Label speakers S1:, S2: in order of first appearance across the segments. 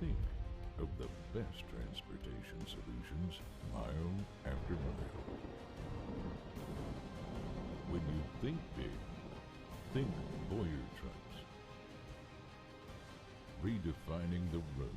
S1: Think of the best transportation solutions mile after mile. When you think big, think Boyer Trucks. Redefining the road.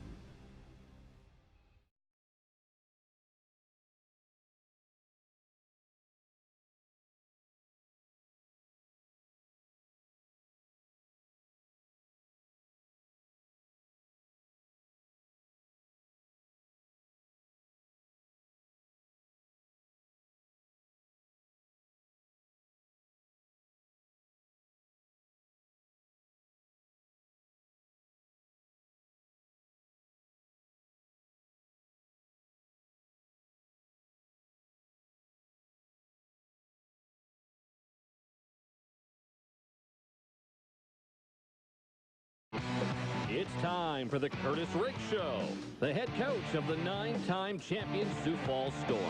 S2: It's time for the Curtis Riggs Show. The head coach of the 9-time champion Sioux Falls Storm.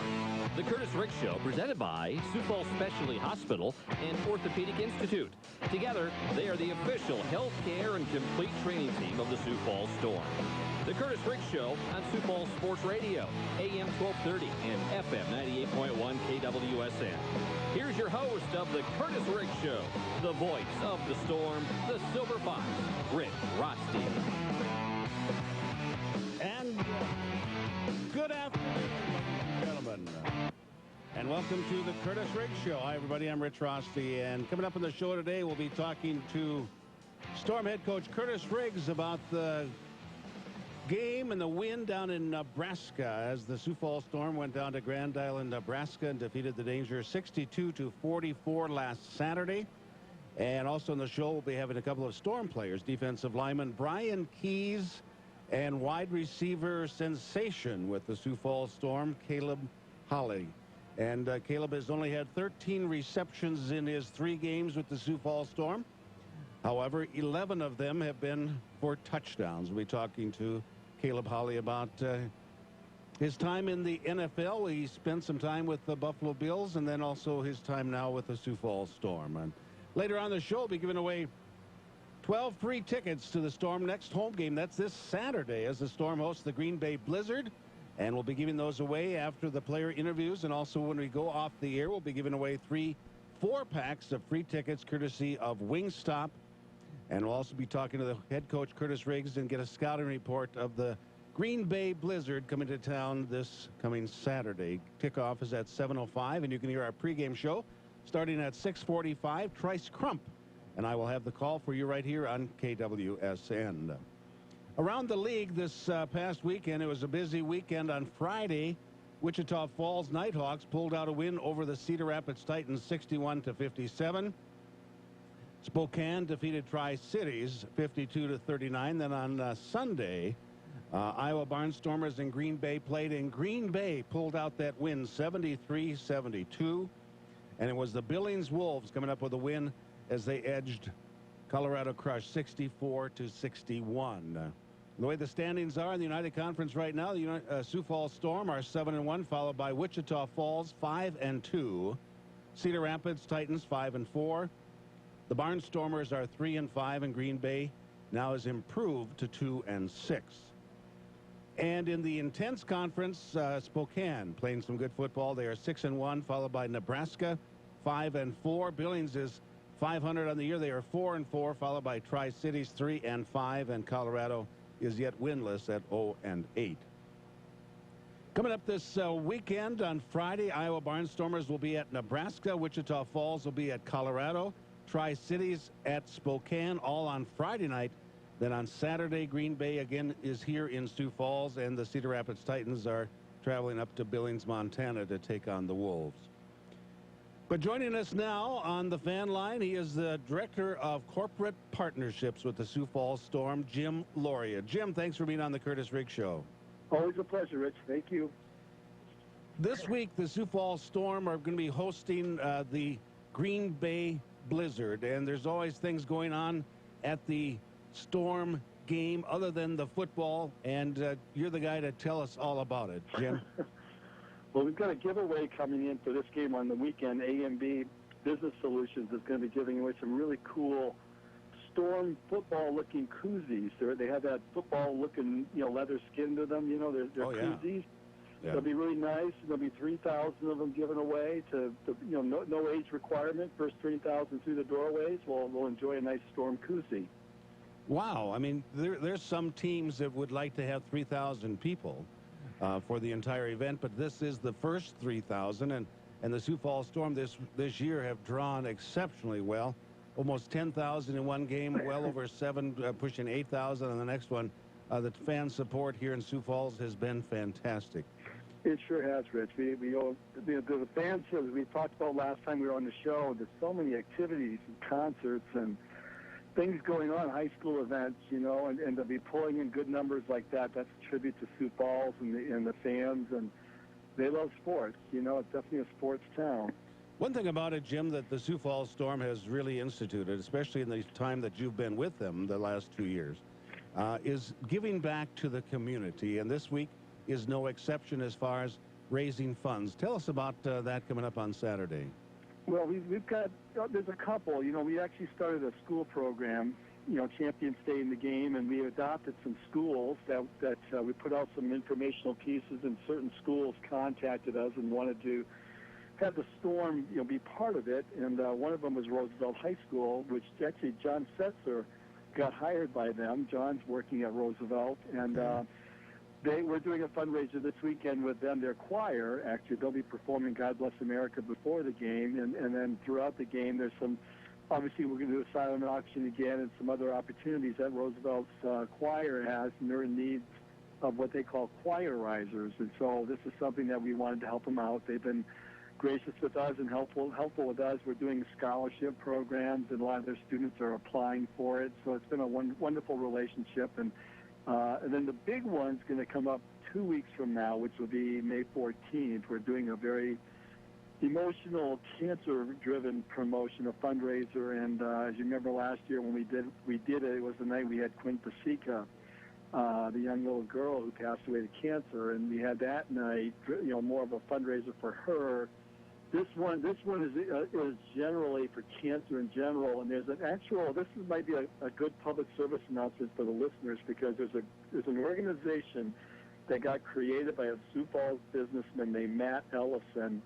S2: The Curtis Riggs Show, presented by Sioux Falls Specialty Hospital and Orthopedic Institute. Together, they are the official health care and complete training team of the Sioux Falls Storm. The Curtis Riggs Show on Sioux Falls Sports Radio, AM 1230 and FM 98.1 KWSN. Here's your host of the Curtis Riggs Show, the voice of the Storm, the Silver Fox, Rick Rothstein.
S3: And good afternoon, gentlemen. And welcome to the Curtis Riggs Show. Hi, everybody. I'm Rich Rosty. And coming up on the show today, we'll be talking to Storm head coach Curtis Riggs about the game and the win down in Nebraska as the Sioux Falls Storm went down to Grand Island, Nebraska and defeated the Danger 62-44 last Saturday. And also on the show, we'll be having a couple of Storm players, defensive lineman Brian Keys and wide receiver sensation with the Sioux Falls Storm, Caleb Holly. And Caleb has only had 13 receptions in his 3 games with the Sioux Falls Storm. However, 11 of them have been for touchdowns. We'll be talking to Caleb Holly about his time in the NFL. He spent some time with the Buffalo Bills and then also his time now with the Sioux Falls Storm. And later on the show, we'll be giving away 12 free tickets to the Storm next home game. That's this Saturday as the Storm hosts the Green Bay Blizzard. And we'll be giving those away after the player interviews. And also when we go off the air, we'll be giving away 3 4-packs of free tickets courtesy of Wingstop. And we'll also be talking to the head coach, Curtis Riggs, and get a scouting report of the Green Bay Blizzard coming to town this coming Saturday. Kickoff is at 7:05, and you can hear our pregame show starting at 6:45. Trice Crump, and I will have the call for you right here on KWSN. Around the league this past weekend, it was a busy weekend. On Friday, Wichita Falls Nighthawks pulled out a win over the Cedar Rapids Titans 61-57. Spokane defeated Tri-Cities 52-39. Then on Sunday, Iowa Barnstormers and Green Bay played, and Green Bay pulled out that win 73-72. And it was the Billings Wolves coming up with a win as they edged Colorado Crush 64-61. The way the standings are in the United Conference right now, the Sioux Falls Storm are 7-1, followed by Wichita Falls 5-2. Cedar Rapids Titans 5-4. The Barnstormers are 3-5, and Green Bay now has improved to 2-6. And in the Intense Conference, Spokane playing some good football. They are 6-1, followed by Nebraska 5-4. Billings is 500 on the year. They are 4-4, followed by Tri-Cities 3-5, and Colorado is yet winless at 0-8. Coming up this weekend on Friday, Iowa Barnstormers will be at Nebraska. Wichita Falls will be at Colorado. Tri-Cities at Spokane, all on Friday night. Then on Saturday, Green Bay again is here in Sioux Falls, and the Cedar Rapids Titans are traveling up to Billings, Montana to take on the Wolves. But joining us now on the fan line, he is the Director of Corporate Partnerships with the Sioux Falls Storm, Jim Loria. Jim, thanks for being on the Curtis Riggs Show.
S4: Always a pleasure, Rich. Thank you.
S3: This week, the Sioux Falls Storm are going to be hosting the Green Bay Blizzard, and there's always things going on at the Storm game other than the football, and you're the guy to tell us all about it, Jim.
S4: Well, we've got a giveaway coming in for this game on the weekend. A&B Business Solutions is going to be giving away some really cool Storm football-looking koozies. They have that football-looking, leather skin to them. They're koozies.
S3: Yeah.
S4: They'll be really nice. There'll be 3,000 of them given away to no age requirement. First 3,000 through the doorways will enjoy a nice Storm koozie.
S3: Wow. I mean, there's some teams that would like to have 3,000 people for the entire event, but this is the first 3,000, and the Sioux Falls Storm this year have drawn exceptionally well. Almost 10,000 in one game, well over 7, pushing 8,000 on the next one. The fan support here in Sioux Falls has been fantastic.
S4: It sure has, Rich. The fans, as we talked about last time we were on the show, there's so many activities and concerts and things going on, high school events, and to be pulling in good numbers like that, that's a tribute to Sioux Falls and the fans, and they love sports. It's definitely a sports town.
S3: One thing about it, Jim, that the Sioux Falls Storm has really instituted, especially in the time that you've been with them the last 2 years, is giving back to the community, and this week is no exception as far as raising funds. Tell us about that coming up on Saturday.
S4: Well, we've got, there's a couple. We actually started a school program, Champions Stay in the Game, and we adopted some schools that we put out some informational pieces, and certain schools contacted us and wanted to have the Storm, be part of it. And one of them was Roosevelt High School, which actually John Setzer got hired by them. John's working at Roosevelt, and we're doing a fundraiser this weekend with them, their choir. Actually, they'll be performing God Bless America before the game, and then throughout the game, there's some, obviously we're going to do a silent auction again and some other opportunities that Roosevelt's choir has, and they're in need of what they call choir risers. And so this is something that we wanted to help them out. They've been gracious with us and helpful with us. We're doing scholarship programs, and a lot of their students are applying for it. So it's been a wonderful relationship. And then the big one's going to come up 2 weeks from now, which will be May 14th. We're doing a very emotional, cancer-driven promotion, a fundraiser. And as you remember last year when we did it, it was the night we had Quinn Pasica, the young little girl who passed away to cancer, and we had that night, more of a fundraiser for her. This one is generally for cancer in general, and there's might be a good public service announcement for the listeners, because there's an organization that got created by a Sioux Falls businessman named Matt Ellison,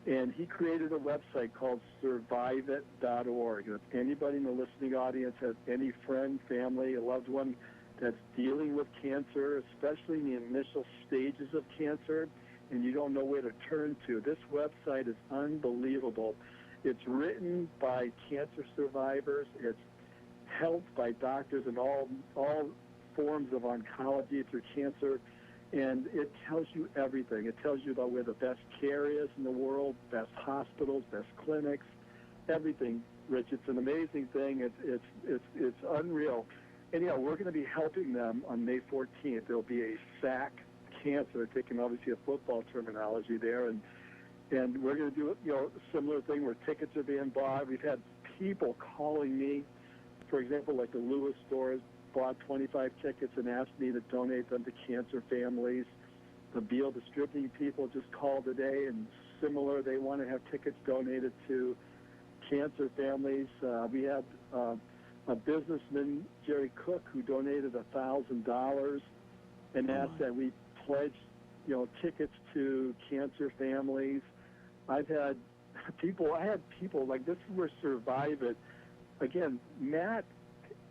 S4: and he created a website called surviveit.org. If anybody in the listening audience has any friend, family, a loved one that's dealing with cancer, especially in the initial stages of cancer, and you don't know where to turn to, this website is unbelievable. It's written by cancer survivors. It's helped by doctors in all forms of oncology through cancer, and it tells you everything. It tells you about where the best care is in the world, best hospitals, best clinics, everything. Rich, it's an amazing thing. It's unreal. Anyhow, we're going to be helping them on May 14th. There'll be a SAC cancer, taking obviously a football terminology there, and we're going to do a similar thing where tickets are being bought. We've had people calling me, for example, like the Lewis stores bought 25 tickets and asked me to donate them to cancer families. The Beal distributing people just called today, and similar, they want to have tickets donated to cancer families. We had a businessman, Jerry Cook, who donated $1,000 and asked that we pledge, tickets to cancer families. I had people like, this is where Survive It. Again, Matt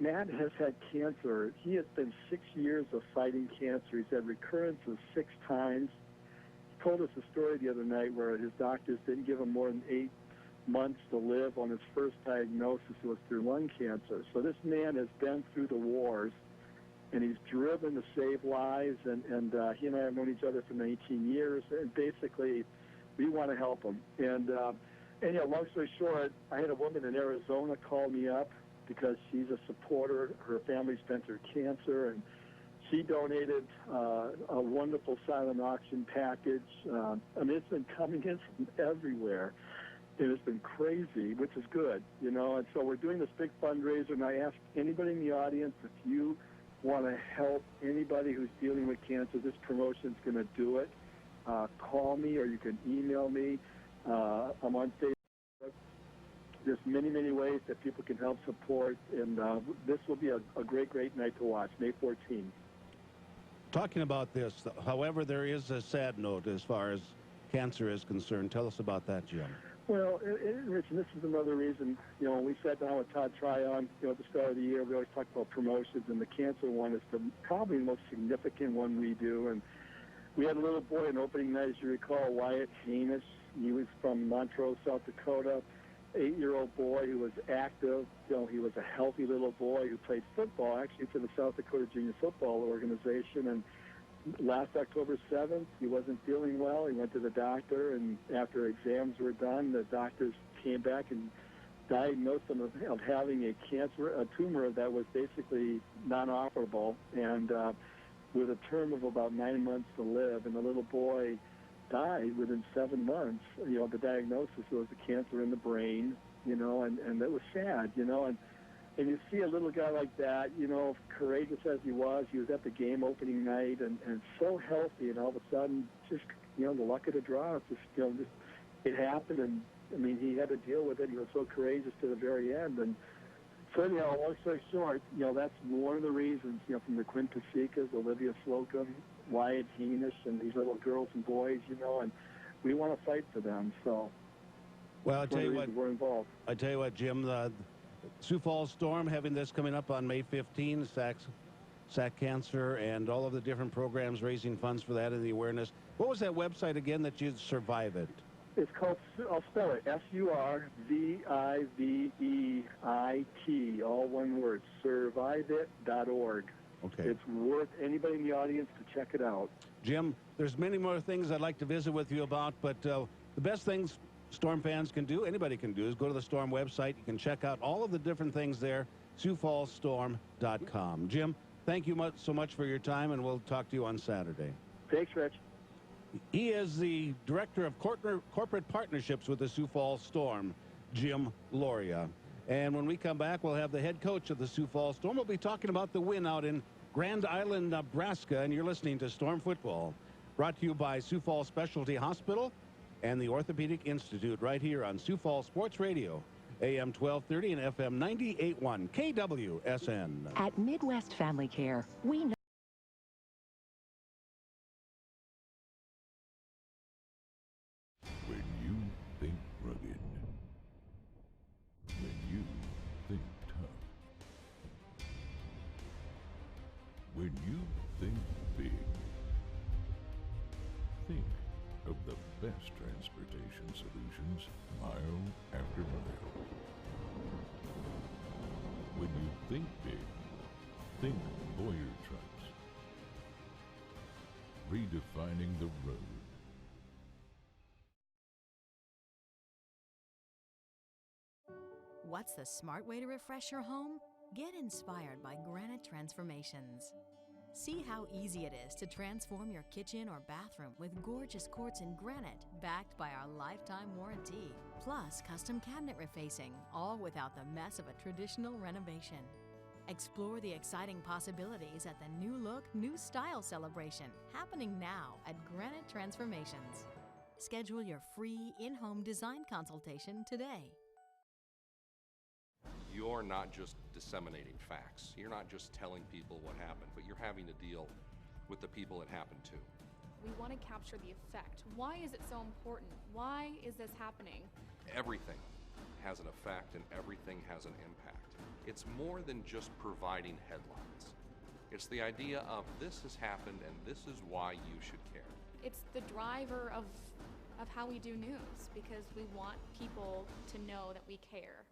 S4: has had cancer. He has been 6 years of fighting cancer. He's had recurrences 6 times. He told us a story the other night where his doctors didn't give him more than 8 months to live on his first diagnosis. It was through lung cancer. So this man has been through the wars, and he's driven to save lives, and he and I have known each other for 19 years, and basically we want to help him. And long story short, I had a woman in Arizona call me up because she's a supporter. Her family's been through cancer, and she donated a wonderful silent auction package. It's been coming in from everywhere. It has been crazy, which is good, and so we're doing this big fundraiser, and I ask anybody in the audience, if you want to help anybody who's dealing with cancer, this promotion's going to do it. Call me, or you can email me. I'm on Facebook. there's many, many ways that people can help support, and this will be a great night to watch, May 14th.
S3: Talking about this, however, there is a sad note as far as cancer is concerned. Tell us about that, Jim.
S4: Well, Rich, and this is another reason, when we sat down with Todd Tryon, at the start of the year, we always talk about promotions, and the cancer one is probably the most significant one we do. And we had a little boy on opening night, as you recall, Wyatt Hamish. He was from Montrose, South Dakota, 8-year-old boy who was active. He was a healthy little boy who played football, actually, for the South Dakota Junior Football Organization. And last October 7th, he wasn't feeling well. He went to the doctor, and after exams were done, the doctors came back and diagnosed him of having a tumor that was basically non-operable, and with a term of about 9 months to live. And the little boy died within 7 months. The diagnosis was a cancer in the brain, and that was sad, And you see a little guy like that, courageous as he was at the game opening night and so healthy, and all of a sudden, just, the luck of the draw, it happened, and, he had to deal with it. He was so courageous to the very end. And so, long story short, that's one of the reasons, from the Quinn Pasikas, Olivia Slocum, Wyatt Hamish, and these little girls and boys, and we want to fight for them. So,
S3: well, I tell you what,
S4: we're involved.
S3: I tell you what, Jim, Sioux Falls Storm having this coming up on May 15, sac cancer, and all of the different programs raising funds for that and the awareness. What was that website again that you'd Survive It?
S4: It's called, I'll spell it, SURVIVEIT, all one word, surviveit.org.
S3: Okay.
S4: It's worth anybody in the audience to check it out.
S3: Jim, there's many more things I'd like to visit with you about, but the best things Storm fans can do, anybody can do, is go to the Storm website. You can check out all of the different things there, SiouxFallsStorm.com. Jim, thank you so much for your time, and we'll talk to you on Saturday.
S4: Thanks, Rich.
S3: He is the Director of Corporate Partnerships with the Sioux Falls Storm, Jim Loria. And when we come back, we'll have the head coach of the Sioux Falls Storm. We'll be talking about the win out in Grand Island, Nebraska, and you're listening to Storm Football, brought to you by Sioux Falls Specialty Hospital and the Orthopedic Institute, right here on Sioux Falls Sports Radio, AM 1230 and FM 98.1 KWSN.
S5: At Midwest Family Care, we know.
S1: When you think rugged, when you think tough, when you think big, think of the best transportation solutions, mile after mile. When you think big, think Boyer trucks. Redefining the road.
S6: What's the smart way to refresh your home? Get inspired by Granite Transformations. See how easy it is to transform your kitchen or bathroom with gorgeous quartz and granite backed by our lifetime warranty. Plus custom cabinet refacing, all without the mess of a traditional renovation. Explore the exciting possibilities at the New Look, New Style celebration happening now at Granite Transformations. Schedule your free in-home design consultation today.
S7: You're not just disseminating facts. You're not just telling people what happened, but you're having to deal with the people it happened to.
S8: We want to capture the effect. Why is it so important? Why is this happening?
S7: Everything has an effect and everything has an impact. It's more than just providing headlines. It's the idea of this has happened and this is why you should care.
S8: It's the driver of how we do news, because we want people to know that we care.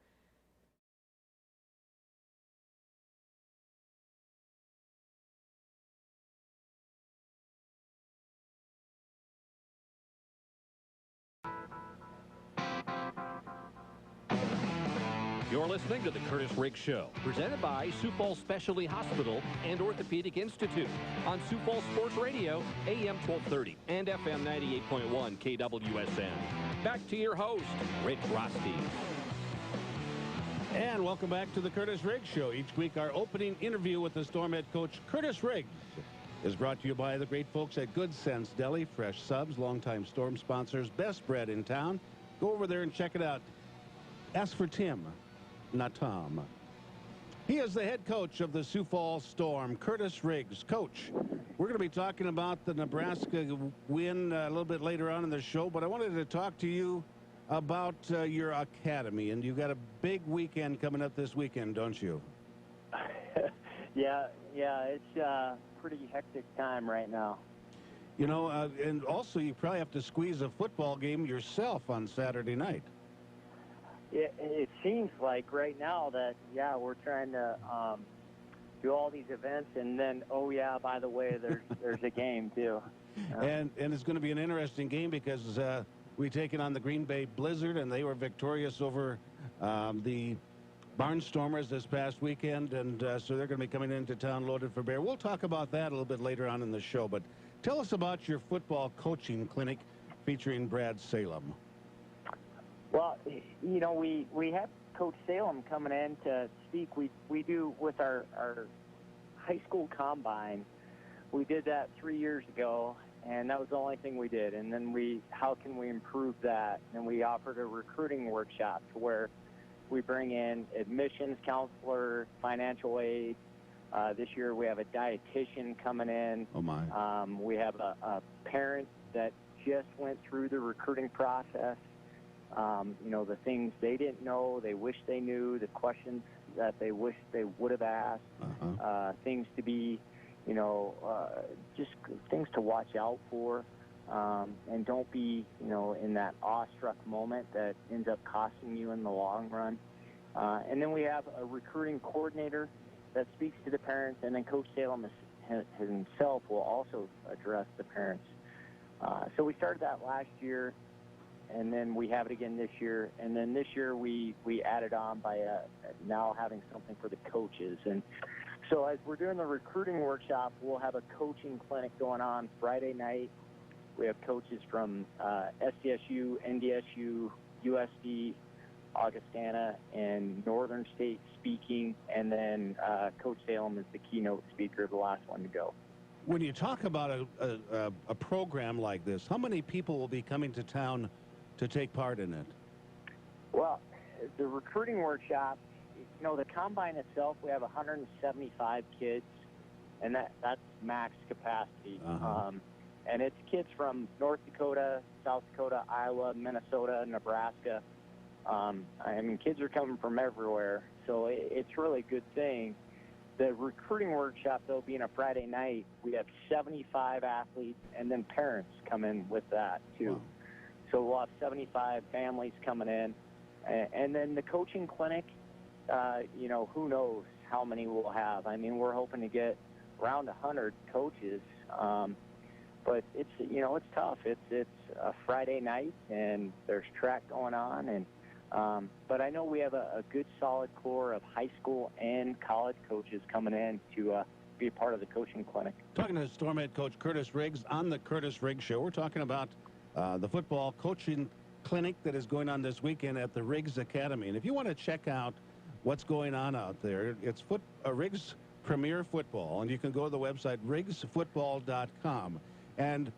S2: You're listening to The Curtis Riggs Show, presented by Sioux Falls Specialty Hospital and Orthopedic Institute on Sioux Falls Sports Radio, AM 1230 and FM 98.1 KWSN. Back to your host, Rich Rosti.
S3: And welcome back to The Curtis Riggs Show. Each week, our opening interview with the Storm head coach, Curtis Riggs, is brought to you by the great folks at Good Sense Deli, fresh subs, longtime Storm sponsors, best bread in town. Go over there and check it out. Ask for Tim, not Tom. He is the head coach of the Sioux Falls Storm, Curtis Riggs. Coach, we're going to be talking about the Nebraska win a little bit later on in the show, but I wanted to talk to you about your academy, and you've got a big weekend coming up this weekend, don't you?
S9: Yeah, it's a pretty hectic time right now.
S3: You know, and also you probably have to squeeze a football game yourself on Saturday night.
S9: It seems like right now that, yeah, we're trying to do all these events, and then, oh, yeah, by the way, there's a game, too.
S3: And it's going to be an interesting game because we taken on the Green Bay Blizzard, and they were victorious over the Barnstormers this past weekend, and so they're going to be coming into town loaded for bear. We'll talk about that a little bit later on in the show, but tell us about your football coaching clinic featuring Brad Salem.
S9: Well, you know, we have Coach Salem coming in to speak. We do with our high school combine. We did that 3 years ago, and that was the only thing we did. And then how can we improve that? And we offered a recruiting workshop to where we bring in admissions counselor, financial aid. This year we have a dietitian coming in.
S3: Oh, my.
S9: We have a parent that just went through the recruiting process. You know, the things they didn't know, they wish they knew, the questions that they wish they would have asked, things to be, you know, just things to watch out for, and don't be, you know, in that awestruck moment that ends up costing you in the long run. And then we have a recruiting coordinator that speaks to the parents, and then Coach Salem himself will also address the parents. So we started that last year, and then we have it again this year. And then this year we added on by now having something for the coaches. And so as we're doing the recruiting workshop, we'll have a coaching clinic going on Friday night. We have coaches from SDSU, NDSU, USD, Augustana, and Northern State speaking. And then Coach Salem is the keynote speaker, the last one to go.
S3: When you talk about a program like this, how many people will be coming to town to take part in it?
S9: Well, the recruiting workshop, you know, the combine itself, we have 175 kids, and that's max capacity. And it's kids from North Dakota, South Dakota, Iowa, Minnesota, Nebraska. I mean, kids are coming from everywhere, so it's really a good thing. The recruiting workshop, though, being a Friday night, we have 75 athletes, and then parents come in with that, too. Wow. So we'll have 75 families coming in. And then the coaching clinic, you know, who knows how many we'll have. I mean, we're hoping to get around 100 coaches. But it's, you know, it's tough. It's a Friday night, and there's track going on. And but I know we have a good, solid core of high school and college coaches coming in to be a part of the coaching clinic.
S3: Talking to Storm head coach Curtis Riggs on the Curtis Riggs Show. We're talking about the football coaching clinic that is going on this weekend at the Riggs Academy. And if you want to check out what's going on out there, it's Riggs Premier Football, and you can go to the website riggsfootball.com. And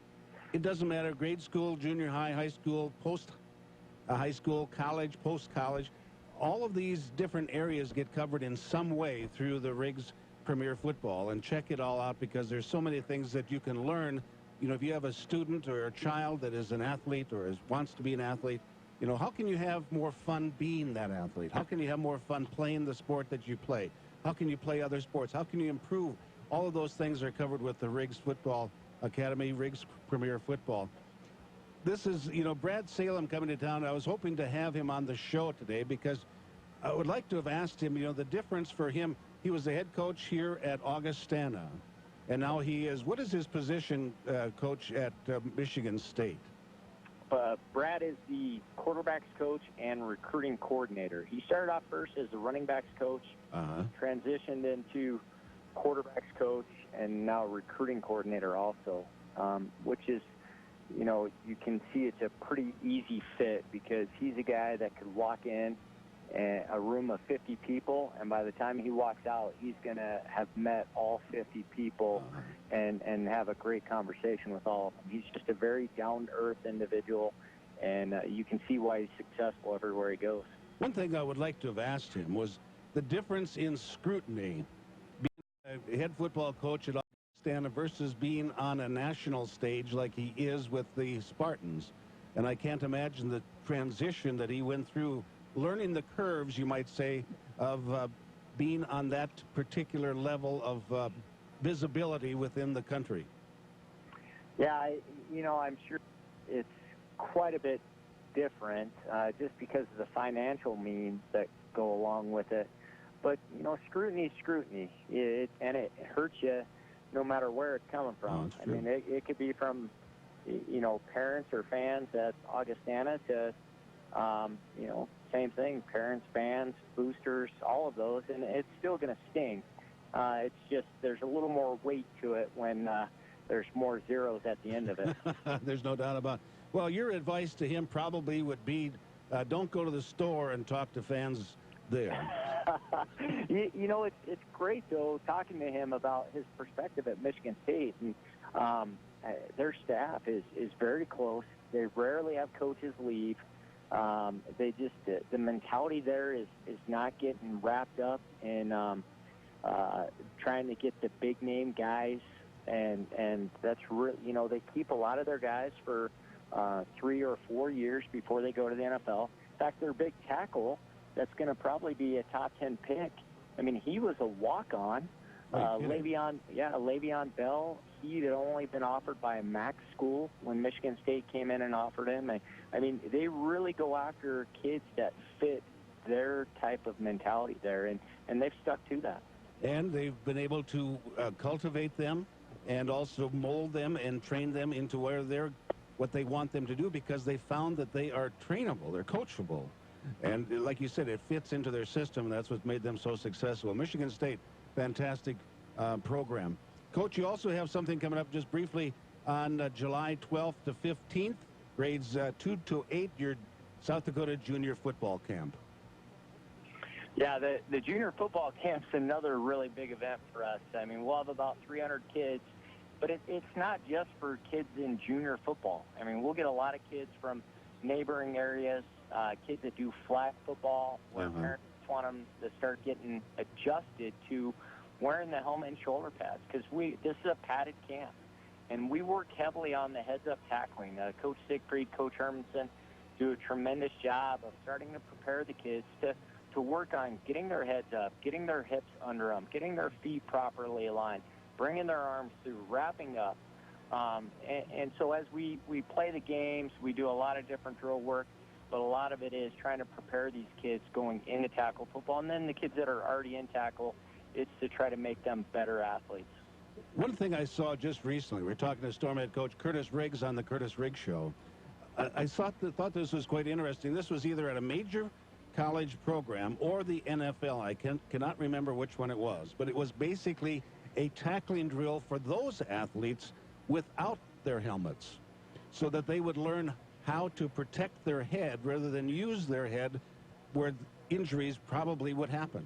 S3: it doesn't matter, grade school, junior high, high school, high school, college, post-college. All of these different areas get covered in some way through the Riggs Premier Football. And check it all out because there's so many things that you can learn. You know, if you have a student or a child that is an athlete or wants to be an athlete, you know, how can you have more fun being that athlete? How can you have more fun playing the sport that you play? How can you play other sports? How can you improve? All of those things are covered with the Riggs Football Academy, Riggs Premier Football. This is, you know, Brad Salem coming to town. I was hoping to have him on the show today because I would like to have asked him, you know, the difference for him. He was the head coach here at Augustana, and now he is, what is his position, coach, at Michigan State?
S9: Brad is the quarterbacks coach and recruiting coordinator. He started off first as the running backs coach, transitioned into quarterbacks coach, and now recruiting coordinator also, which is, you know, you can see it's a pretty easy fit because he's a guy that could walk in a room of 50 people, and by the time he walks out, he's going to have met all 50 people and have a great conversation with all of them. He's just a very down-to-earth individual, and you can see why he's successful everywhere he goes.
S3: One thing I would like to have asked him was the difference in scrutiny being a head football coach at Augustana versus being on a national stage like he is with the Spartans. And I can't imagine the transition that he went through, learning the curves, you might say, of being on that particular level of visibility within the country.
S9: Yeah, I'm sure it's quite a bit different just because of the financial means that go along with it. But, scrutiny is scrutiny, and it hurts you no matter where it's coming from.
S3: Oh, I mean,
S9: it could be from, parents or fans at Augustana to, same thing, parents, fans, boosters, all of those, and it's still going to sting. It's just there's a little more weight to it when there's more zeros at the end of it.
S3: There's no doubt about it. Well, your advice to him probably would be don't go to the store and talk to fans there.
S9: It's great, though, talking to him about his perspective at Michigan State. And their staff is very close. They rarely have coaches leave. They just the mentality there is not getting wrapped up in trying to get the big name guys, and that's real. They keep a lot of their guys for 3 or 4 years before they go to the NFL. In fact, their big tackle that's going to probably be a top 10 pick. I mean, he was a walk-on. Le'Veon Bell, he had only been offered by a MAC school when Michigan State came in and offered him. I mean, they really go after kids that fit their type of mentality there, and they've stuck to that.
S3: And they've been able to cultivate them and also mold them and train them into what they want them to do, because they found that they are trainable, they're coachable. And like you said, it fits into their system. That's what made them so successful. Michigan State, fantastic program. Coach, you also have something coming up just briefly on July 12th to 15th, grades 2 to 8, your South Dakota Junior Football Camp.
S9: Yeah, the junior football camp's another really big event for us. I mean, we'll have about 300 kids, but it's not just for kids in junior football. I mean, we'll get a lot of kids from neighboring areas, kids that do flag football, where parents want them to start getting adjusted to wearing the helmet and shoulder pads, because this is a padded camp, and we work heavily on the heads-up tackling. Coach Siegfried, Coach Hermanson do a tremendous job of starting to prepare the kids to work on getting their heads up, getting their hips under them, getting their feet properly aligned, bringing their arms through, wrapping up. And so as we play the games, we do a lot of different drill work, but a lot of it is trying to prepare these kids going into tackle football. And then the kids that are already in tackle, it's to try to make them better athletes.
S3: One thing I saw just recently, we were talking to Storm head coach Curtis Riggs on the Curtis Riggs Show. I thought this was quite interesting. This was either at a major college program or the NFL. I cannot remember which one it was, but it was basically a tackling drill for those athletes without their helmets, so that they would learn how to protect their head rather than use their head where injuries probably would happen.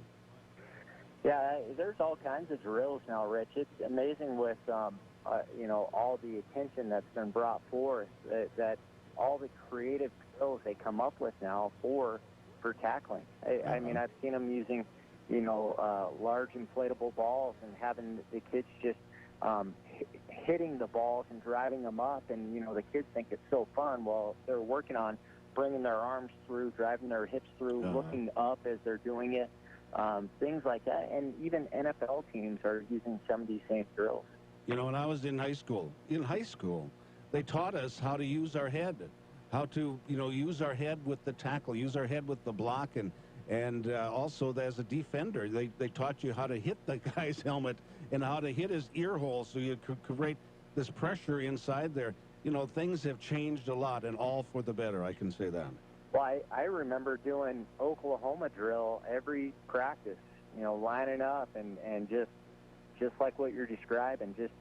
S9: Yeah, there's all kinds of drills now, Rich. It's amazing with, all the attention that's been brought forth, that all the creative drills they come up with now for tackling. I mean, I've seen them using, large inflatable balls and having the kids just hitting the balls and driving them up, and the kids think it's so fun. Well, they're working on bringing their arms through, driving their hips through, looking up as they're doing it, things like that. And even NFL teams are using some of these same drills.
S3: When I was in high school, they taught us how to use our head, how to use our head with the tackle, use our head with the block, and also as a defender, they taught you how to hit the guy's helmet and how to hit his ear hole so you could create this pressure inside there. Things have changed a lot, and all for the better, I can say that.
S9: Well, I remember doing Oklahoma drill every practice, lining up and just like what you're describing, just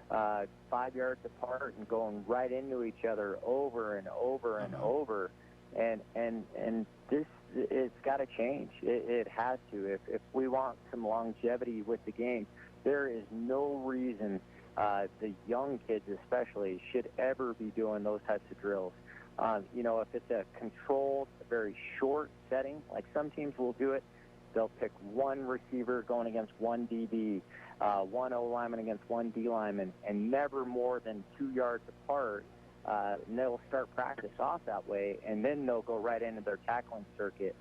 S9: 5 yards apart and going right into each other over and over and over. And this, it's got to change. It has to. If we want some longevity with the game, there is no reason the young kids especially should ever be doing those types of drills. You know, if it's a controlled, very short setting, like some teams will do it, they'll pick one receiver going against one DB, one O lineman against one D lineman, and never more than 2 yards apart. And they'll start practice off that way, and then they'll go right into their tackling circuit.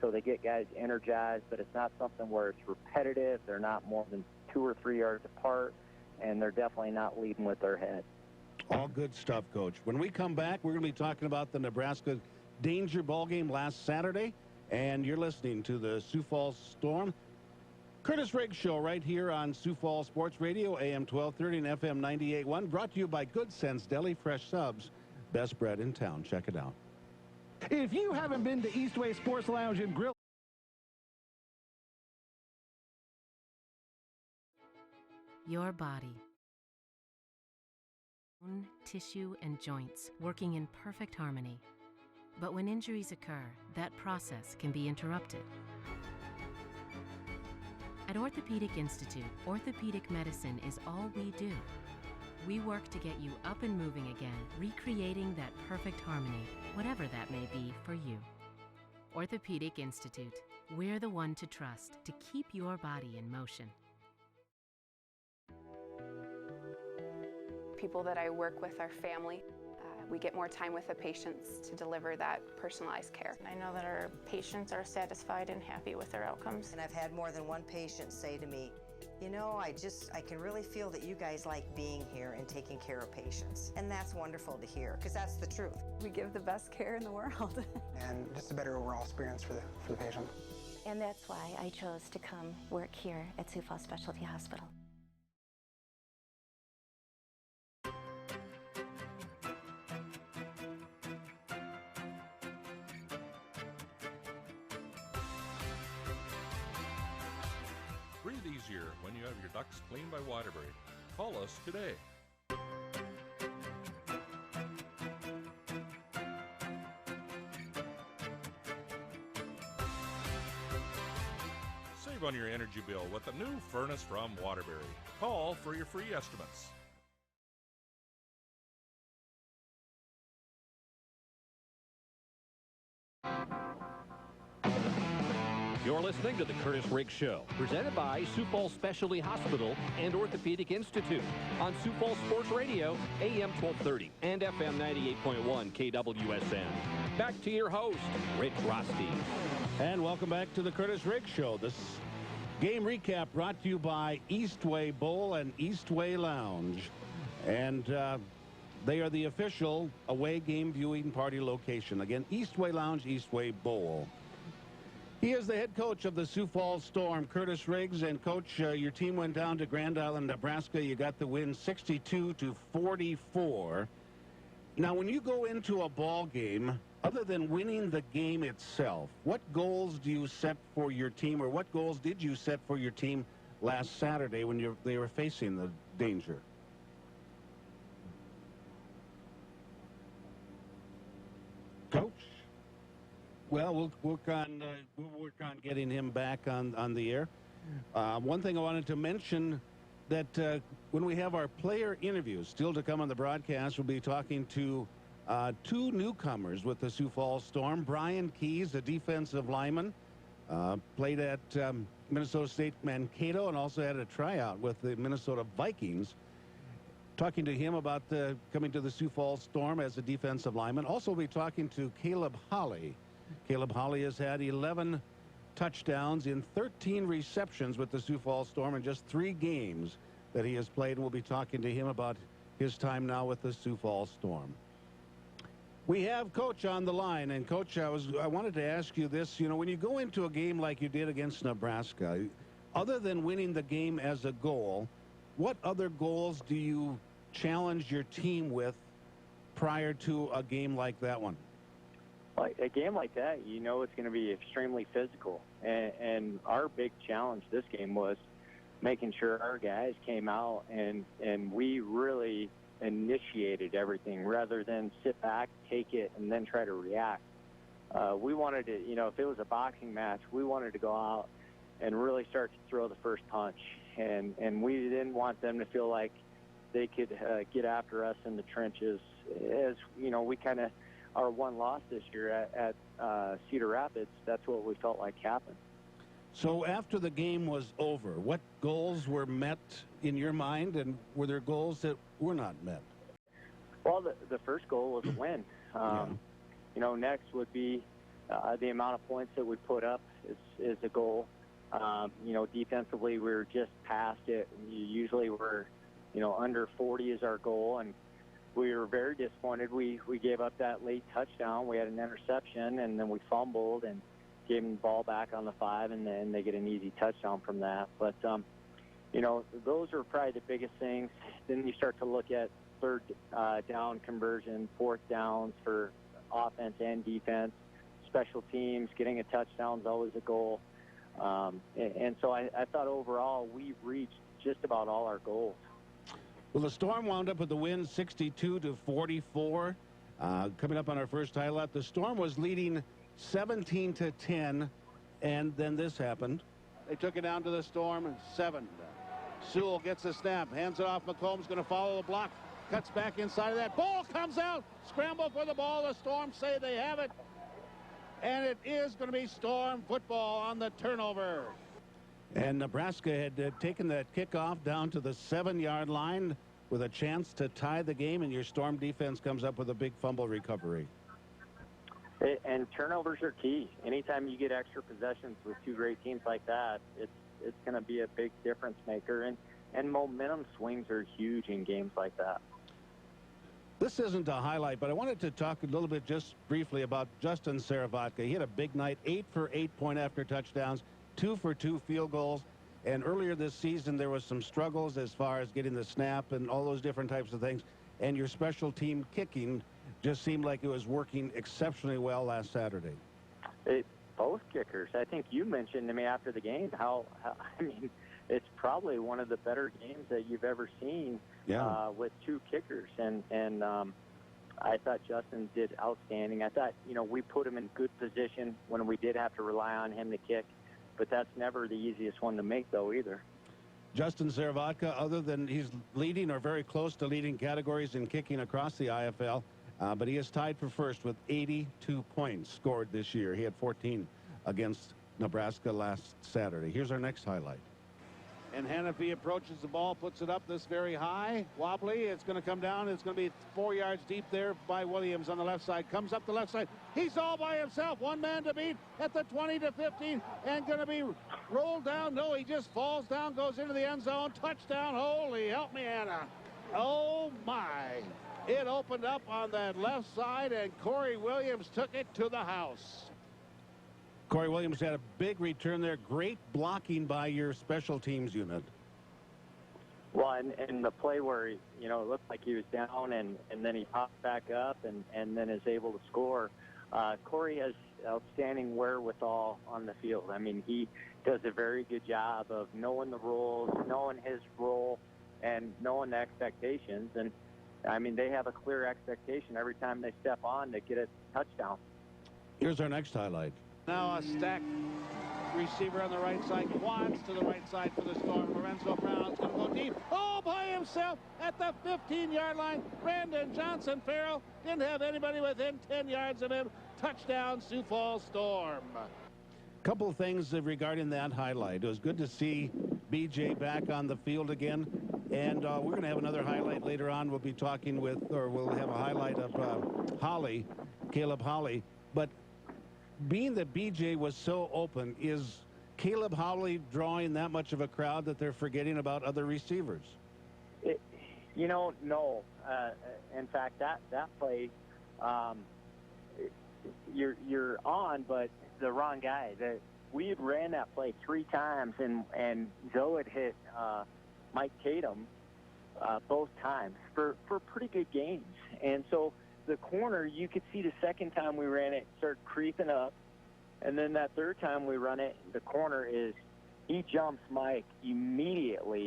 S9: So they get guys energized, but it's not something where it's repetitive. They're not more than 2 or 3 yards apart, and they're definitely not leading with their head.
S3: All good stuff, Coach. When we come back, we're going to be talking about the Nebraska Danger ball game last Saturday, and you're listening to the Sioux Falls Storm Curtis Riggs Show right here on Sioux Falls Sports Radio, AM 1230 and FM 98.1, brought to you by Good Sense Deli Fresh Subs, best bread in town. Check it out.
S10: If you haven't been to Eastway Sports Lounge and Grill,
S6: Your body. Bone, tissue, and joints working in perfect harmony. But when injuries occur, that process can be interrupted. At Orthopedic Institute, orthopedic medicine is all we do. We work to get you up and moving again, recreating that perfect harmony, whatever that may be for you. Orthopedic Institute, we're the one to trust to keep your body in motion.
S11: People that I work with are family. We get more time with the patients to deliver that personalized care.
S12: I know that our patients are satisfied and happy with their outcomes.
S13: And I've had more than one patient say to me, you know, I can really feel that you guys like being here and taking care of patients. And that's wonderful to hear, because that's the truth.
S11: We give the best care in the world.
S14: And just a better overall experience for the patient.
S15: And that's why I chose to come work here at Sioux Falls Specialty Hospital.
S16: Breathe easier when you have your ducts cleaned by Waterbury. Call us today. Save on your energy bill with a new furnace from Waterbury. Call for your free estimates.
S2: You're listening to the Curtis Riggs Show, presented by Sioux Falls Specialty Hospital and Orthopedic Institute on Sioux Falls Sports Radio, AM 1230 and FM 98.1 KWSN. Back to your host, Rich Rosti.
S3: And welcome back to the Curtis Riggs Show. This game recap brought to you by Eastway Bowl and Eastway Lounge. And they are the official away game viewing party location. Again, Eastway Lounge, Eastway Bowl. He is the head coach of the Sioux Falls Storm, Curtis Riggs. And, Coach, your team went down to Grand Island, Nebraska. You got the win 62-44. Now, when you go into a ball game, other than winning the game itself, what goals do you set for your team, or what goals did you set for your team last Saturday when they were facing the danger? Coach? Well, we'll work on getting him back on the air. One thing I wanted to mention, that when we have our player interviews still to come on the broadcast, we'll be talking to two newcomers with the Sioux Falls Storm. Brian Keys, a defensive lineman, played at Minnesota State Mankato and also had a tryout with the Minnesota Vikings. Talking to him about coming to the Sioux Falls Storm as a defensive lineman. Also, we'll be talking to Caleb Holly. Caleb Holly has had 11 touchdowns in 13 receptions with the Sioux Falls Storm in just 3 games that he has played, and we'll be talking to him about his time now with the Sioux Falls Storm. We have Coach on the line, and Coach, I wanted to ask you this. You know, when you go into a game like you did against Nebraska, other than winning the game as a goal, what other goals do you challenge your team with prior to a game like that one?
S9: Like a game like that, you know it's going to be extremely physical. And our big challenge this game was making sure our guys came out and we really initiated everything rather than sit back, take it, and then try to react. We wanted to, you know, if it was a boxing match, we wanted to go out and really start to throw the first punch. And we didn't want them to feel like they could get after us in the trenches. As, you know, we kind of our one loss this year at Cedar Rapids, that's what we felt like happened.
S3: So after the game was over, what goals were met in your mind, and were there goals that were not met?
S9: Well, the first goal was a win. You know, next would be the amount of points that we put up is a goal. You know, defensively, we were just past it. Usually we're, you know, under 40 is our goal, and we were very disappointed. We gave up that late touchdown. We had an interception, and then we fumbled and gave them the ball back on the 5, and then they get an easy touchdown from that. But, you know, those are probably the biggest things. Then you start to look at third down conversion, fourth downs for offense and defense. Special teams, getting a touchdown is always a goal. And so I thought overall we reached just about all our goals.
S3: Well, the Storm wound up with the win 62-44. Coming up on our first highlight, the Storm was leading 17-10, and then this happened.
S17: They took it down to the Storm, and 7. Sioux gets the snap, hands it off. McComb's going to follow the block, cuts back inside of that. Ball comes out, scramble for the ball. The Storm say they have it, and it is going to be Storm football on the turnover.
S3: And Nebraska had taken that kickoff down to the 7-yard line with a chance to tie the game, and your Storm defense comes up with a big fumble recovery.
S9: And turnovers are key. Anytime you get extra possessions with two great teams like that, it's going to be a big difference maker. And momentum swings are huge in games like that.
S3: This isn't a highlight, but I wanted to talk a little bit just briefly about Justin Saravatka. He had a big night, 8 for 8 point-after touchdowns, 2 for 2 field goals. And earlier this season, there was some struggles as far as getting the snap and all those different types of things. And your special team kicking just seemed like it was working exceptionally well last Saturday.
S9: Both kickers. I think you mentioned to me after the game how I mean, it's probably one of the better games that you've ever seen with two kickers. And I thought Justin did outstanding. I thought, you know, we put him in good position when we did have to rely on him to kick. But that's never the easiest one to make, though, either.
S3: Justin Saravatka, other than he's leading or very close to leading categories in kicking across the IFL, but he is tied for first with 82 points scored this year. He had 14 against Nebraska last Saturday. Here's our next highlight.
S17: And Hannafy approaches the ball, puts it up this very high, wobbly. It's going to come down. It's going to be 4 yards deep there by Williams on the left side. Comes up the left side. He's all by himself. One man to beat at the 20-15 and going to be rolled down. No, he just falls down, goes into the end zone. Touchdown. Holy help me, Anna. Oh, my. It opened up on that left side, and Corey Williams took it to the house.
S3: Corey Williams had a big return there. Great blocking by your special teams unit.
S9: Well, and the play where, you know, it looked like he was down and then he popped back up and then is able to score. Corey has outstanding wherewithal on the field. I mean, he does a very good job of knowing the rules, knowing his role, and knowing the expectations. And, I mean, they have a clear expectation every time they step on to get a touchdown.
S3: Here's our next highlight.
S17: Now a stacked receiver on the right side, quads to the right side for the Storm. Lorenzo Brown's going to go deep. Oh, by himself at the 15-yard line. Brandon Johnson Farrell didn't have anybody within 10 yards of him. Touchdown, Sioux Falls Storm.
S3: Couple of things regarding that highlight. It was good to see BJ back on the field again. And we're going to have another highlight later on. We'll be talking with, or we'll have a highlight of Holly, Caleb Holly. But being that BJ was so open, is Caleb Holly drawing that much of a crowd that they're forgetting about other receivers?
S9: You know, no. In fact, that play, you're on, but the wrong guy. We had ran that play 3 times, and Zoe had hit Mike Tatum both times for pretty good gains. And so the corner, you could see the second time we ran it start creeping up, and then that third time we run it, the corner he jumps Mike immediately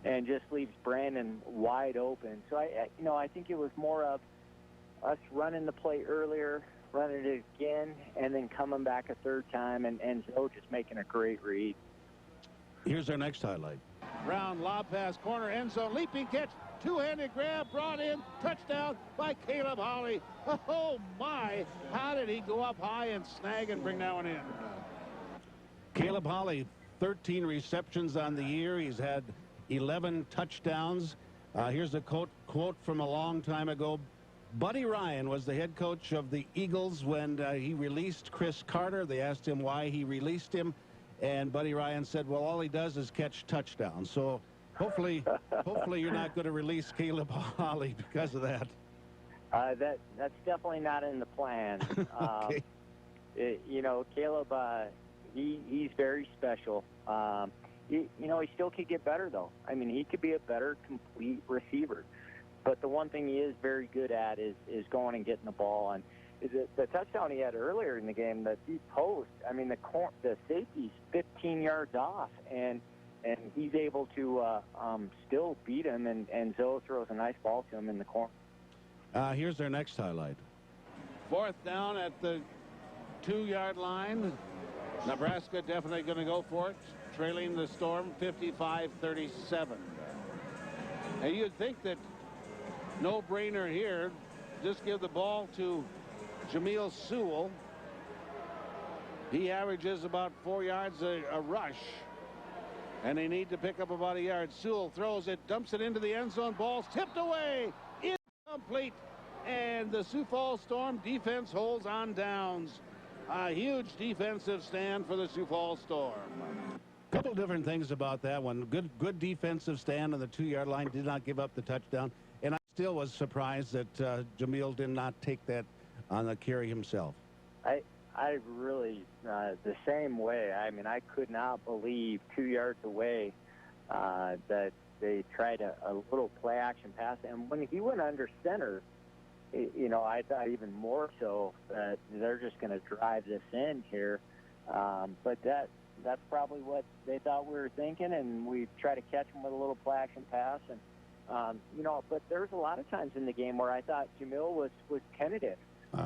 S9: and just leaves Brandon wide open. So I think it was more of us running the play earlier, running it again, and then coming back a third time, and Zoe just making a great read.
S3: Here's our next highlight.
S17: Brown lob pass, corner end zone, leaping catch, Two-handed grab brought in. Touchdown by Caleb Holly. Oh, my. How did he go up high and snag and bring that one in? Caleb Holly, 13 receptions on the year. He's had 11 touchdowns. Here's a quote from a long time ago. Buddy Ryan was the head coach of the Eagles when he released Chris Carter. They asked him why he released him, and Buddy Ryan said, well, all he does is catch touchdowns. So hopefully you're not going to release Caleb Holly because of that.
S9: That's definitely not in the plan.
S17: Okay.
S9: You know, Caleb, he's very special. You know, he still could get better, though. I mean, he could be a better complete receiver. But the one thing he is very good at is going and getting the ball. And the touchdown he had earlier in the game, the deep post, I mean, the safety's 15 yards off, and he's able to still beat him, and Zoe throws a nice ball to him in the corner.
S17: Here's their next highlight. Fourth down at the 2-yard line. Nebraska definitely going to go for it, trailing the Storm 55-37. And you'd think that no-brainer here, just give the ball to Jamil Sewell. He averages about 4 yards a rush, and they need to pick up about a yard. Sewell throws it, dumps it into the end zone. Ball's tipped away, incomplete, and the Sioux Falls Storm defense holds on downs. A huge defensive stand for the Sioux Falls Storm. A couple different things about that one. Good defensive stand on the 2-yard line. Did not give up the touchdown. And I still was surprised that Jamil did not take that on the carry himself.
S9: I really, the same way. I mean, I could not believe 2 yards away that they tried a little play-action pass. And when he went under center, you know, I thought even more so that they're just going to drive this in here. But that's probably what they thought we were thinking, and we try to catch them with a little play-action pass. And, you know, but there's a lot of times in the game where I thought Jamil was tentative,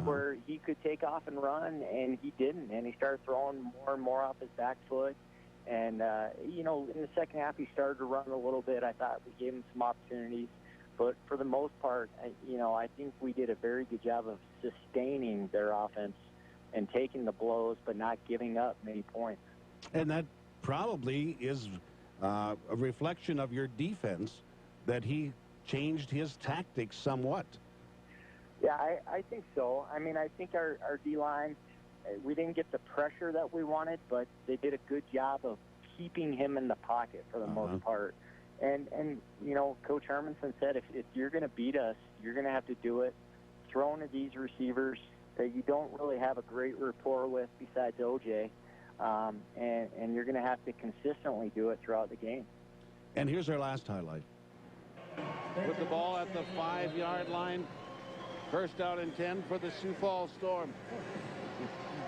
S9: where he could take off and run, and he didn't. And he started throwing more and more off his back foot. And, you know, in the second half, he started to run a little bit. I thought we gave him some opportunities. But for the most part, you know, I think we did a very good job of sustaining their offense and taking the blows, but not giving up many points.
S17: And that probably is a reflection of your defense, that he changed his tactics somewhat.
S9: Yeah, I think so. I mean, I think our D-line, we didn't get the pressure that we wanted, but they did a good job of keeping him in the pocket for the most part. And you know, Coach Hermanson said, if you're going to beat us, you're going to have to do it throwing to these receivers that you don't really have a great rapport with besides OJ, and you're going to have to consistently do it throughout the game.
S17: And here's our last highlight. With the ball at the 5-yard line, first down and 10 for the Sioux Falls Storm.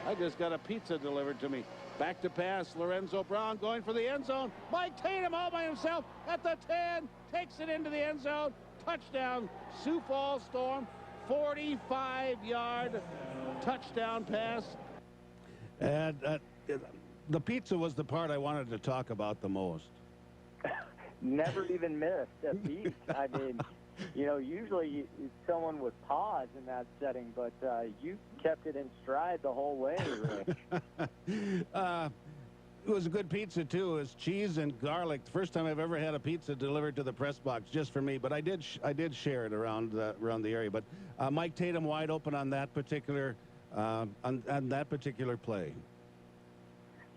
S17: I just got a pizza delivered to me. Back to pass, Lorenzo Brown going for the end zone. Mike Tatum all by himself at the 10, takes it into the end zone. Touchdown, Sioux Falls Storm, 45-yard touchdown pass. And the pizza was the part I wanted to talk about the most.
S9: Never even missed a beat. I mean, you know, usually someone would pause in that setting, but you kept it in stride the whole way, Rick.
S17: It was a good pizza, too. It was cheese and garlic. The first time I've ever had a pizza delivered to the press box just for me, but I did share it around the area. But Mike Tatum wide open on that particular on that particular play.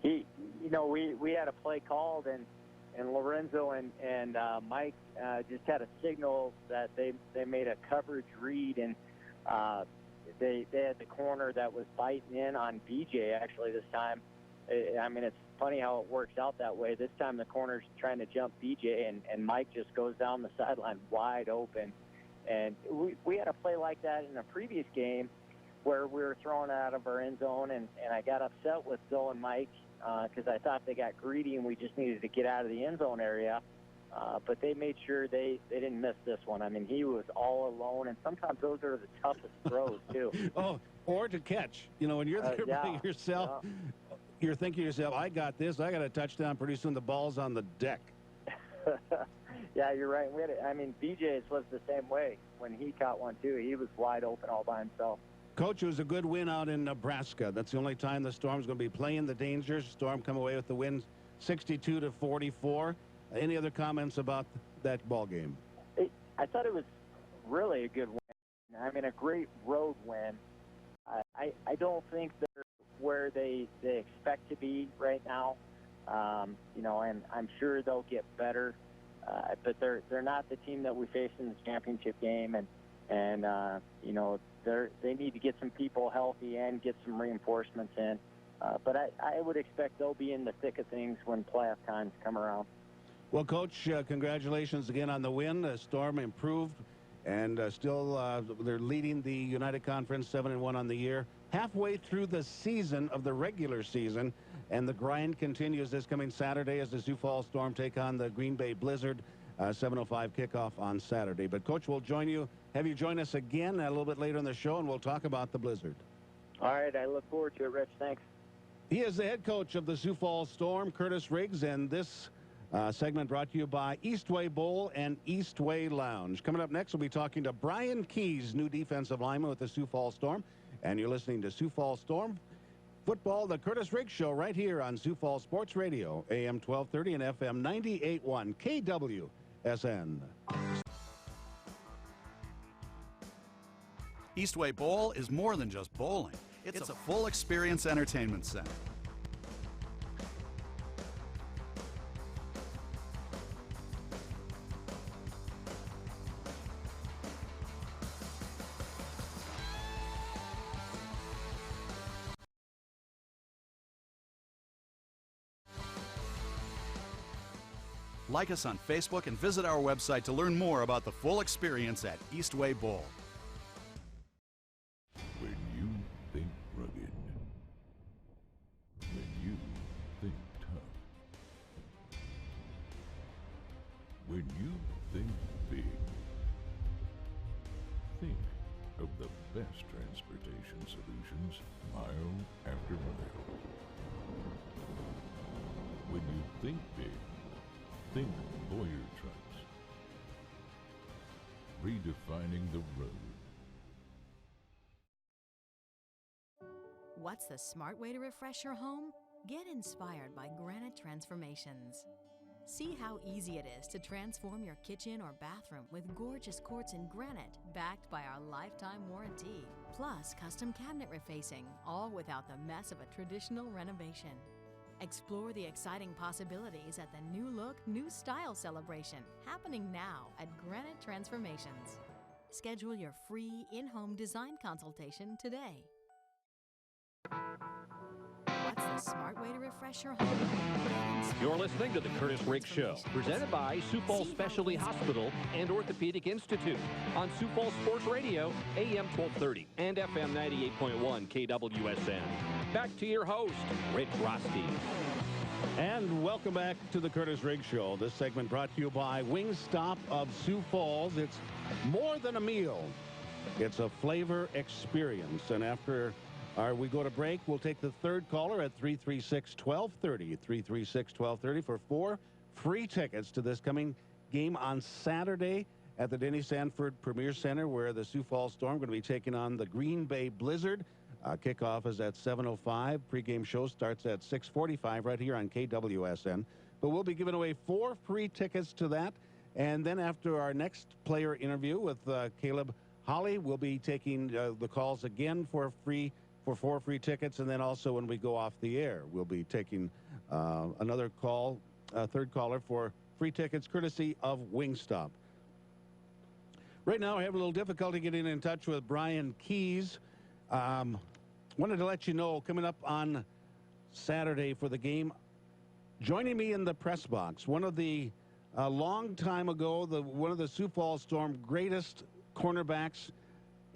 S9: You know, we had a play called, and Lorenzo and Mike just had a signal that they made a coverage read, and they had the corner that was biting in on BJ actually this time. I mean, it's funny how it works out that way. This time the corner's trying to jump BJ, and Mike just goes down the sideline wide open. And we had a play like that in a previous game where we were throwing out of our end zone, and I got upset with Zoe and Mike because I thought they got greedy and we just needed to get out of the end zone area. But they made sure they didn't miss this one. I mean, he was all alone, and sometimes those are the toughest throws, too.
S17: Oh, or to catch. You know, when you're there by yourself, you're thinking to yourself, I got this. I got a touchdown pretty soon. The ball's on the deck.
S9: Yeah, you're right. BJ's was the same way. When he caught one, too, he was wide open all by himself.
S3: Coach, it was a good win out in Nebraska. That's the only time the Storm's going to be playing the Dangers. Storm come away with the win 62-44. Any other comments about that ball game?
S9: I thought it was really a good win. A great road win. I don't think they're where they expect to be right now. And I'm sure they'll get better. But they're not the team that we faced in the championship game, and they need to get some people healthy and get some reinforcements in. But I would expect they'll be in the thick of things when playoff times come around.
S3: Well, Coach, congratulations again on the win. Storm improved, and still they're leading the United Conference 7-1 on the year. Halfway through the season of the regular season, and the grind continues this coming Saturday as the Sioux Falls Storm take on the Green Bay Blizzard. 7:05 kickoff on Saturday. But, Coach, we'll have you join us again a little bit later in the show, and we'll talk about the Blizzard.
S9: All right, I look forward to it, Rich. Thanks.
S3: He is the head coach of the Sioux Falls Storm, Curtis Riggs, and this segment brought to you by Eastway Bowl and Eastway Lounge. Coming up next, we'll be talking to Brian Keys, new defensive lineman with the Sioux Falls Storm, and you're listening to Sioux Falls Storm Football, the Curtis Riggs Show, right here on Sioux Falls Sports Radio, AM 1230 and FM 98.1 KWSN.
S18: Eastway Bowl is more than just bowling. It's a full experience entertainment center. Like us on Facebook and visit our website to learn more about the full experience at Eastway Bowl.
S1: When you think rugged, when you think tough, when you think big, think of the best transportation solutions mile after mile. When you think big, think Boyer Trucks. Redefining the road.
S6: What's the smart way to refresh your home? Get inspired by Granite Transformations. See how easy it is to transform your kitchen or bathroom with gorgeous quartz in granite backed by our lifetime warranty. Plus custom cabinet refacing, all without the mess of a traditional renovation. Explore the exciting possibilities at the New Look, New Style celebration happening now at Granite Transformations. Schedule your free in-home design consultation today. What's the smart way to refresh your home?
S2: You're listening to the Curtis Riggs Show, presented by Sioux Falls Specialty Hospital and Orthopedic Institute on Sioux Falls Sports Radio, AM 1230 and FM 98.1 KWSN. Back to your host, Rick Rosti.
S3: And welcome back to the Curtis Riggs Show. This segment brought to you by Wingstop of Sioux Falls. It's more than a meal. It's a flavor experience. And after we go to break, we'll take the third caller at 336-1230. 336-1230 for 4 free tickets to this coming game on Saturday at the Denny Sanford Premier Center, where the Sioux Falls Storm going to be taking on the Green Bay Blizzard. Kickoff is at 7:05. Pregame show starts at 6:45 right here on KWSN. But we'll be giving away 4 free tickets to that. And then after our next player interview with Caleb Holly, we'll be taking the calls again for 4 free tickets. And then also when we go off the air, we'll be taking another call, third caller for free tickets courtesy of Wingstop. Right now, I have a little difficulty getting in touch with Brian Keys. Wanted to let you know, coming up on Saturday for the game, joining me in the press box, one of the long time ago, one of the Sioux Falls Storm greatest cornerbacks,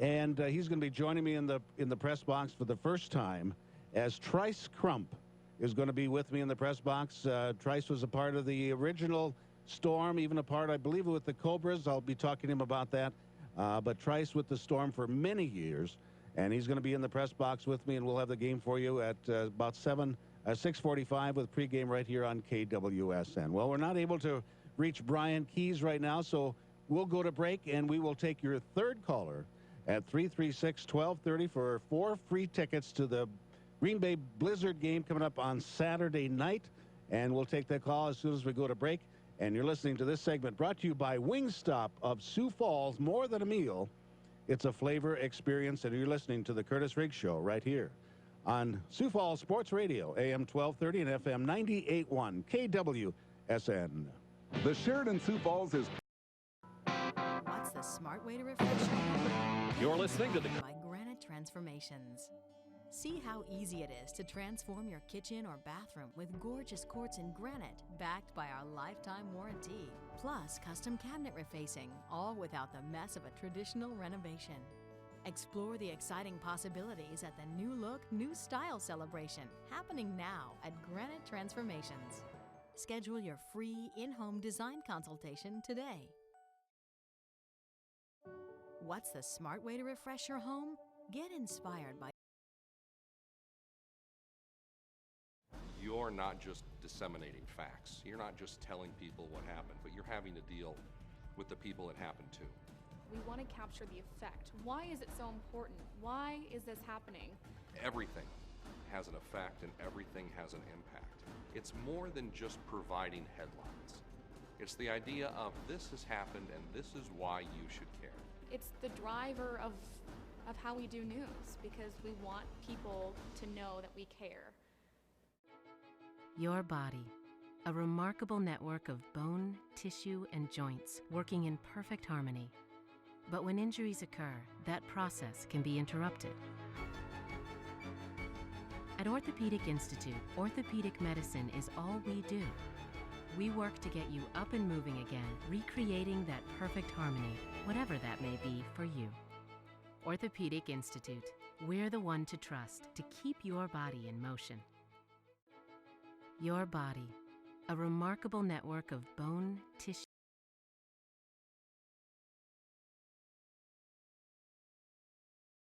S3: and he's going to be joining me in the press box for the first time, as Trice Crump is going to be with me in the press box. Trice was a part of the original Storm, even a part, I believe, with the Cobras. I'll be talking to him about that. But Trice with the Storm for many years. And he's going to be in the press box with me, and we'll have the game for you at about 6:45 with pregame right here on KWSN. Well, we're not able to reach Brian Keys right now, so we'll go to break, and we will take your third caller at 336-1230 for 4 free tickets to the Green Bay Blizzard game coming up on Saturday night. And we'll take that call as soon as we go to break. And you're listening to this segment brought to you by Wingstop of Sioux Falls. More than a meal, it's a flavor experience. And you're listening to the Curtis Riggs Show right here on Sioux Falls Sports Radio, AM 1230 and FM 98.1 KWSN.
S19: The Sheridan Sioux Falls is...
S6: What's the smart way to refresh your home?
S2: You're listening to the...
S6: By Granite Transformations. See how easy it is to transform your kitchen or bathroom with gorgeous quartz and granite backed by our lifetime warranty. Plus custom cabinet refacing, all without the mess of a traditional renovation. Explore the exciting possibilities at the New Look, New Style celebration happening now at Granite Transformations. Schedule your free in-home design consultation today. What's the smart way to refresh your home? Get inspired by...
S7: You're not just disseminating facts. You're not just telling people what happened, but you're having to deal with the people it happened to.
S8: We want to capture the effect. Why is it so important? Why is this happening?
S7: Everything has an effect and everything has an impact. It's more than just providing headlines. It's the idea of this has happened and this is why you should care.
S8: It's the driver of how we do news, because we want people to know that we care.
S20: Your body, a remarkable network of bone, tissue, and joints working in perfect harmony. But when injuries occur, that process can be interrupted. At Orthopedic Institute, orthopedic medicine is all we do. We work to get you up and moving again, recreating that perfect harmony, whatever that may be for you. Orthopedic Institute, we're the one to trust to keep your body in motion. Your body, a remarkable network of bone, tissue.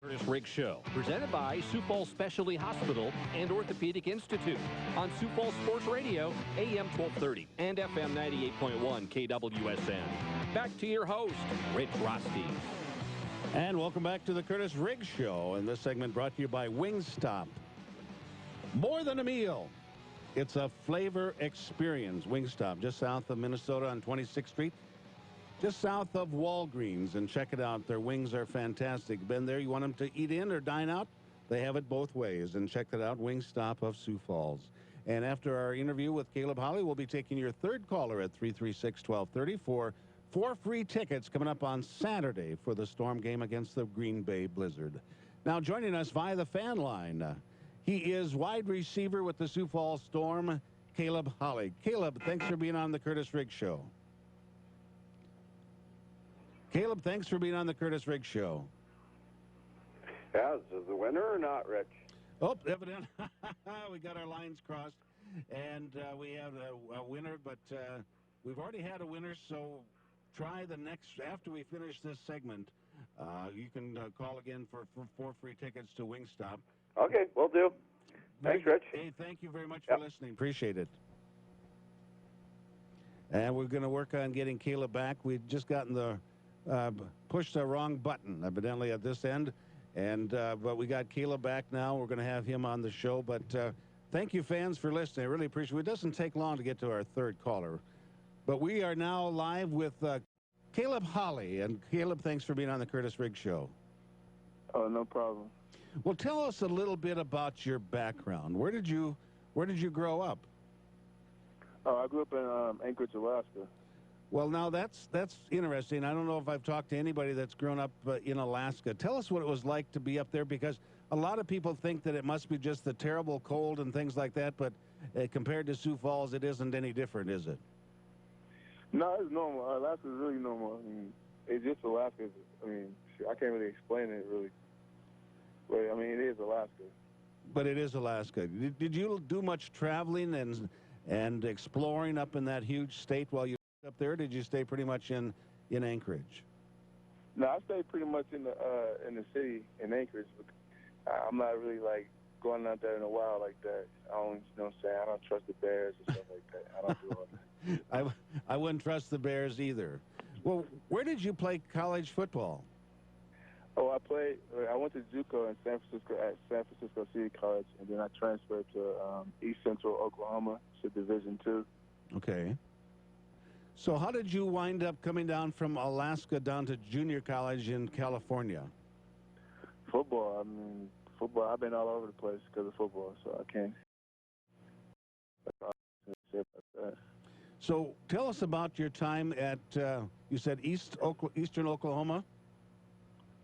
S2: Curtis Riggs Show, presented by Sioux Falls Specialty Hospital and Orthopedic Institute on Sioux Falls Sports Radio, AM 1230 and FM 98.1 KWSN. Back to your host, Rich Rosti.
S3: And welcome back to the Curtis Riggs Show. And this segment brought to you by Wingstop. More than a meal. It's a flavor experience. Wingstop, just south of Minnesota on 26th Street. Just south of Walgreens, and check it out. Their wings are fantastic. Been there? You want them to eat in or dine out? They have it both ways, and check that out. Wingstop of Sioux Falls. And after our interview with Caleb Holly, we'll be taking your third caller at 336-1230 for 4 free tickets coming up on Saturday for the Storm game against the Green Bay Blizzard. Now joining us via the fan line, he is wide receiver with the Sioux Falls Storm, Caleb Holly. Caleb, thanks for being on the Curtis Riggs Show. Caleb, thanks for being on the Curtis Riggs Show.
S21: Yeah, is it the winner or not, Rich?
S3: Oh, evidently. We got our lines crossed, and we have a winner, but we've already had a winner, so try the next, after we finish this segment, you can call again for 4 free tickets to Wingstop.
S21: Okay, will do. Thanks, Rich.
S3: Hey, thank you very much for listening. Appreciate it. And we're going to work on getting Caleb back. We've just gotten the pushed the wrong button, evidently, at this end. And but we got Caleb back now. We're going to have him on the show. But thank you, fans, for listening. I really appreciate it. It doesn't take long to get to our third caller. But we are now live with Caleb Holly. And Caleb, thanks for being on the Curtis Riggs Show.
S22: Oh, no problem.
S3: Well, tell us a little bit about your background. Where did you grow up?
S22: Oh, I grew up in Anchorage, Alaska.
S3: Well, now that's interesting. I don't know if I've talked to anybody that's grown up in Alaska. Tell us what it was like to be up there, because a lot of people think that it must be just the terrible cold and things like that, but compared to Sioux Falls, it isn't any different, is it?
S22: No, it's normal. Alaska is really normal. I mean, it's just Alaska. I mean, I can't really explain it, really. But, I mean, it is Alaska.
S3: But it is Alaska. Did you do much traveling and exploring up in that huge state while you up there, or did you stay pretty much in Anchorage?
S22: No, I stayed pretty much in the city in Anchorage. But I'm not really like going out there in the wild like that. I don't, you know what I'm saying? I don't trust the bears or stuff like that. I don't do all that.
S3: I wouldn't trust the Bears either. Well, where did you play college football?
S22: Oh, I went to JUCO in San Francisco at San Francisco City College, and then I transferred to East Central Oklahoma, to Division II.
S3: Okay. So how did you wind up coming down from Alaska down to junior college in California?
S22: Football. I mean, football. I've been all over the place because of football, so I can't. That's all I can say about that.
S3: So tell us about your time at, you said Eastern Oklahoma?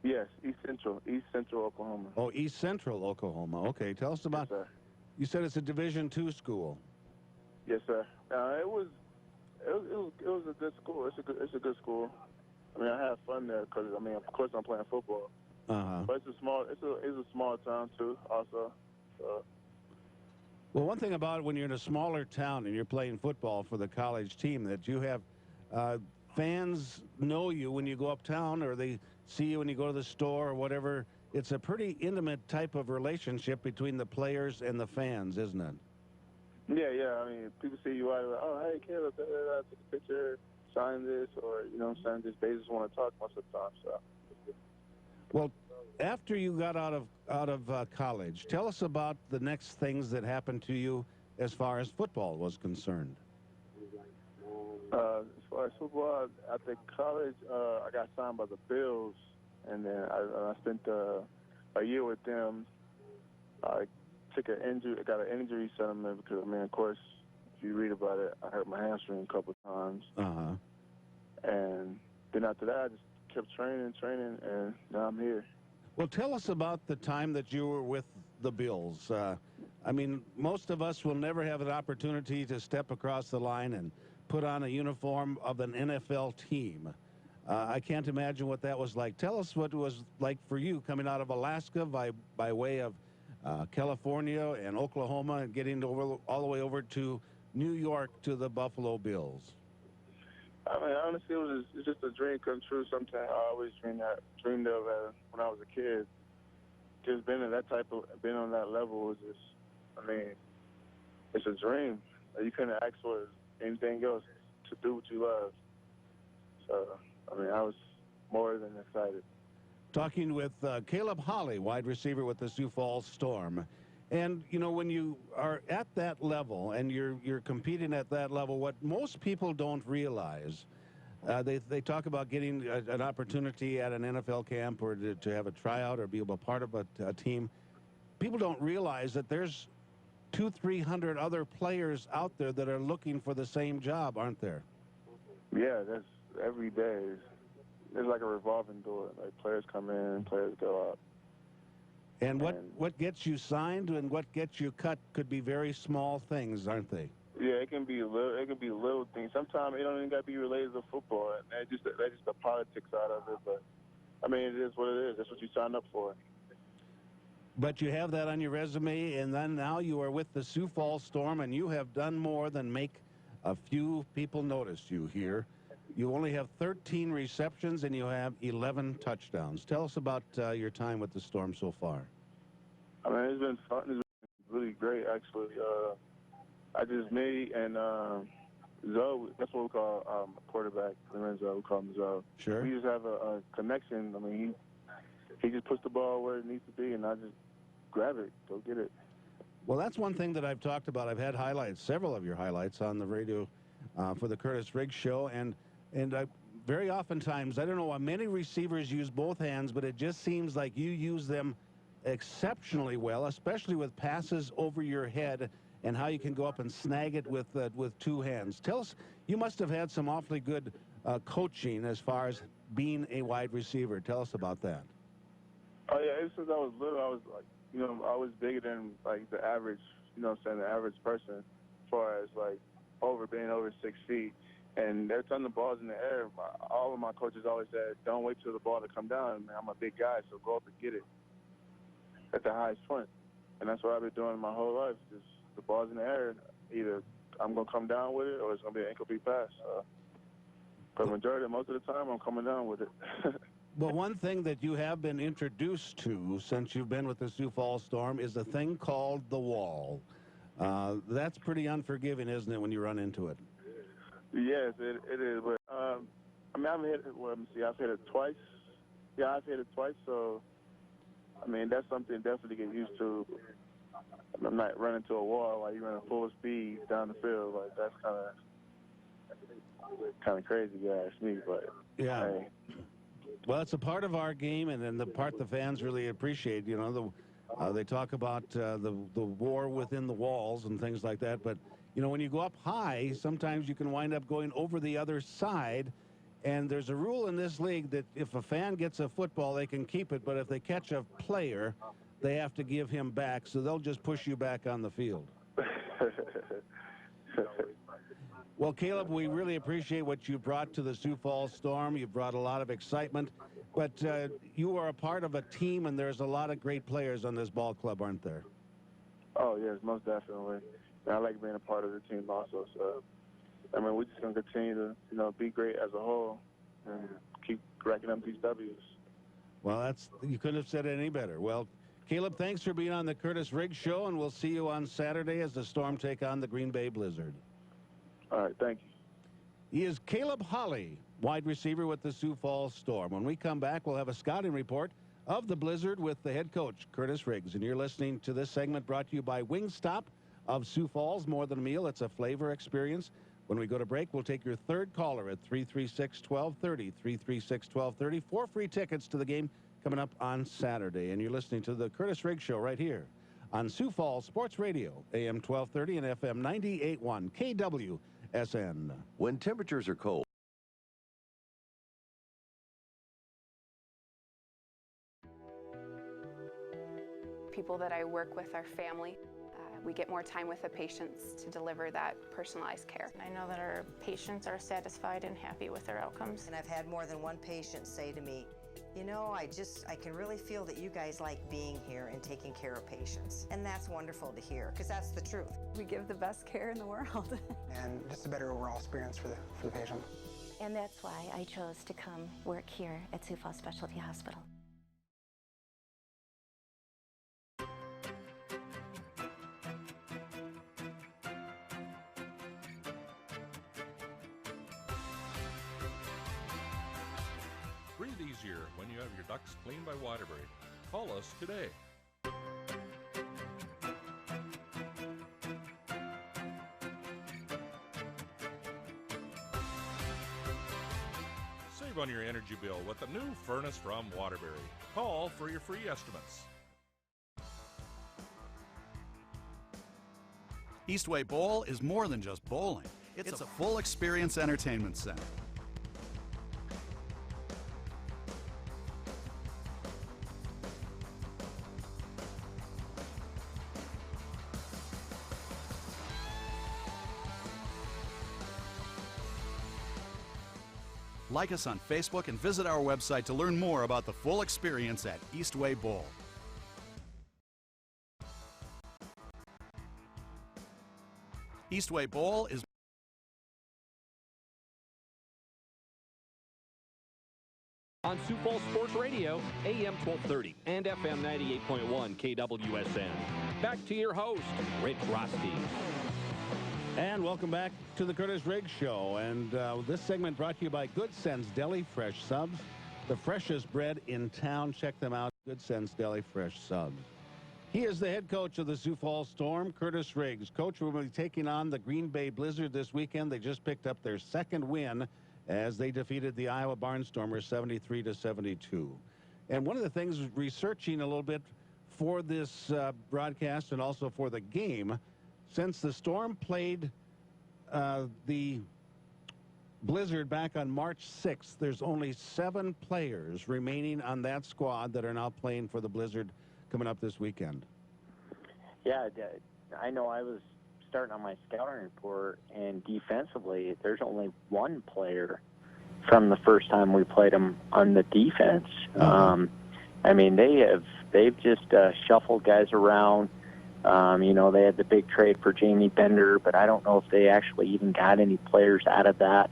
S22: Yes, East Central Oklahoma.
S3: Oh, East Central Oklahoma. Okay, tell us about,
S22: yes, sir.
S3: You said it's a Division II school.
S22: Yes, sir. It was a good school. It's a good school. I mean, I have fun there because, I mean, of course I'm playing football.
S3: Uh-huh.
S22: But it's a small town too, also. So.
S3: Well, one thing about it, when you're in a smaller town and you're playing football for the college team, that you have fans know you when you go uptown, or they see you when you go to the store or whatever. It's a pretty intimate type of relationship between the players and the fans, isn't it?
S22: Yeah. I mean, people see you out, like, oh, hey, Caleb, take a picture, sign this, or, you know what I'm saying, they just want to talk most of the time, so.
S3: Well, after you got out of college, tell us about the next things that happened to you as far as football was concerned.
S22: As far as football, after college, I got signed by the Bills, and then I spent a year with them. I got an injury settlement because, I mean, of course, if you read about it, I hurt my hamstring a couple of times.
S3: Uh-huh.
S22: And then after that, I just kept training, and now I'm here.
S3: Well, tell us about the time that you were with the Bills. I mean, most of us will never have an opportunity to step across the line and put on a uniform of an NFL team. I can't imagine what that was like. Tell us what it was like for you coming out of Alaska by way of California and Oklahoma and getting all the way over to New York to the Buffalo Bills.
S22: I mean, honestly, it's just a dream come true. Sometimes I always dreamed of when I was a kid. Just being on that level was just, I mean, it's a dream. You couldn't ask for anything else to do what you love. So, I mean, I was more than excited.
S3: Talking with Caleb Holly, wide receiver with the Sioux Falls Storm. And, you know, when you are at that level and you're competing at that level, what most people don't realize, they talk about getting an opportunity at an NFL camp or to have a tryout or be a part of a team. People don't realize that there's 200-300 other players out there that are looking for the same job, aren't there?
S22: Yeah, that's every day. It's like a revolving door. Like, players come in, players go out.
S3: And what gets you signed and what gets you cut could be very small things, aren't they?
S22: Yeah, it can be little things. Sometimes it don't even got to be related to football. That's just the politics out of it. But I mean, it is what it is. That's what you signed up for.
S3: But you have that on your resume, and then now you are with the Sioux Falls Storm, and you have done more than make a few people notice you here. You only have 13 receptions, and you have 11 touchdowns. Tell us about your time with the Storm so far.
S22: I mean, it's been fun. It's been really great, actually. I just me and Zoe, that's what we call a quarterback. Lorenzo, we call him Zoe.
S3: Sure.
S22: We just have a connection. I mean, he just puts the ball where it needs to be, and I just grab it, go get it.
S3: Well, that's one thing that I've talked about. I've had highlights, several of your highlights on the radio for the Curtis Riggs Show, and very oftentimes, I don't know why many receivers use both hands, but it just seems like you use them exceptionally well, especially with passes over your head and how you can go up and snag it with two hands. Tell us, you must have had some awfully good coaching as far as being a wide receiver. Tell us about that.
S22: Oh, yeah, ever since I was little, I was like, you know, I was bigger than, like, the average, you know what I'm saying, the average person as far as, like, being over 6 feet. And every time the ball's in the air, all of my coaches always said, don't wait till the ball to come down. Man, I'm a big guy, so go up and get it at the highest point. And that's what I've been doing my whole life. Just the ball's in the air, either I'm going to come down with it or it's going to be an incomplete pass. But most of the time, I'm coming down with it.
S3: Well, one thing that you have been introduced to since you've been with the Sioux Falls Storm is a thing called the wall. That's pretty unforgiving, isn't it, when you run into it?
S22: Yes, it is. But I mean, I've hit it. Well, let me see. I've hit it twice. Yeah, I've hit it twice. So, I mean, that's something definitely to get used to. I'm not running to a wall while you're running full speed down the field. Like that's kind of crazy, if you ask me. But
S3: yeah.
S22: hey.
S3: Well, it's a part of our game, and then the part the fans really appreciate. You know, they talk about the war within the walls and things like that. But you know, when you go up high, sometimes you can wind up going over the other side. And there's a rule in this league that if a fan gets a football, they can keep it. But if they catch a player, they have to give him back. So they'll just push you back on the field. Well, Caleb, we really appreciate what you brought to the Sioux Falls Storm. You brought a lot of excitement. But you are a part of a team, and there's a lot of great players on this ball club, aren't there?
S22: Oh, yes, most definitely. And I like being a part of the team also. So, I mean, we're just going to continue to, you know, be great as a whole and keep racking up these W's.
S3: Well, you couldn't have said it any better. Well, Caleb, thanks for being on the Curtis Riggs Show, and we'll see you on Saturday as the Storm take on the Green Bay Blizzard.
S22: All right, thank you.
S3: He is Caleb Holly, wide receiver with the Sioux Falls Storm. When we come back, we'll have a scouting report of the Blizzard with the head coach, Curtis Riggs. And you're listening to this segment brought to you by Wingstop of Sioux Falls. More than a meal, it's a flavor experience. When we go to break, we'll take your third caller at 336-1230, 336-1230. 4 free tickets to the game coming up on Saturday. And you're listening to the Curtis Riggs Show right here on Sioux Falls Sports Radio, AM 1230 and FM 98.1 KWSN.
S4: When temperatures are cold,
S11: People that I work with are family. We get more time with the patients to deliver that personalized care.
S12: I know that our patients are satisfied and happy with their outcomes.
S13: And I've had more than one patient say to me, you know, I can really feel that you guys like being here and taking care of patients. And that's wonderful to hear, because that's the truth.
S11: We give the best care in the world.
S14: And just a better overall experience for the patient.
S15: And that's why I chose to come work here at Sioux Falls Specialty Hospital.
S16: Breathe easier when you have your ducts cleaned by Waterbury. Call us today. Save on your energy bill with the new furnace from Waterbury. Call for your free estimates.
S18: Eastway Bowl is more than just bowling. It's a full experience entertainment center. Like us on Facebook and visit our website to learn more about the full experience at Eastway Bowl. Eastway Bowl is
S2: on Sioux Falls Sports Radio, AM 1230 and FM 98.1 KWSN. Back to your host, Rich Rosti.
S3: And welcome back to the Curtis Riggs Show. And this segment brought to you by Good Sense Deli Fresh Subs, the freshest bread in town. Check them out, Good Sense Deli Fresh Subs. He is the head coach of the Sioux Falls Storm, Curtis Riggs. Coach will be taking on the Green Bay Blizzard this weekend. They just picked up their second win as they defeated the Iowa Barnstormers 73-72. And one of the things, researching a little bit for this broadcast and also for the game, since the Storm played the Blizzard back on March 6th, there's only 7 players remaining on that squad that are now playing for the Blizzard coming up this weekend.
S9: Yeah, I know I was starting on my scouting report, and defensively, there's only 1 player from the first time we played them on the defense. I mean, they've just shuffled guys around. You know, they had the big trade for Jamie Bender, but I don't know if they actually even got any players out of that.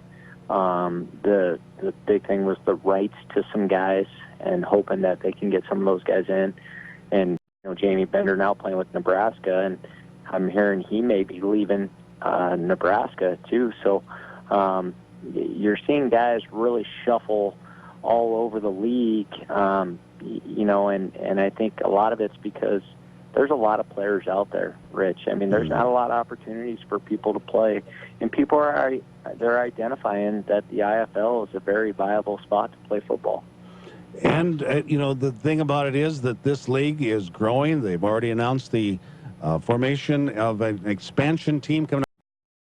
S9: The big thing was the rights to some guys and hoping that they can get some of those guys in. And, you know, Jamie Bender now playing with Nebraska, and I'm hearing he may be leaving Nebraska too. So You're seeing guys really shuffle all over the league, you know, and I think a lot of it's because there's a lot of players out there, Rich. I mean, there's not a lot of opportunities for people to play, and people they're identifying that the IFL is a very viable spot to play football.
S3: And, you know, the thing about it is that this league is growing. They've already announced the formation of an expansion team coming up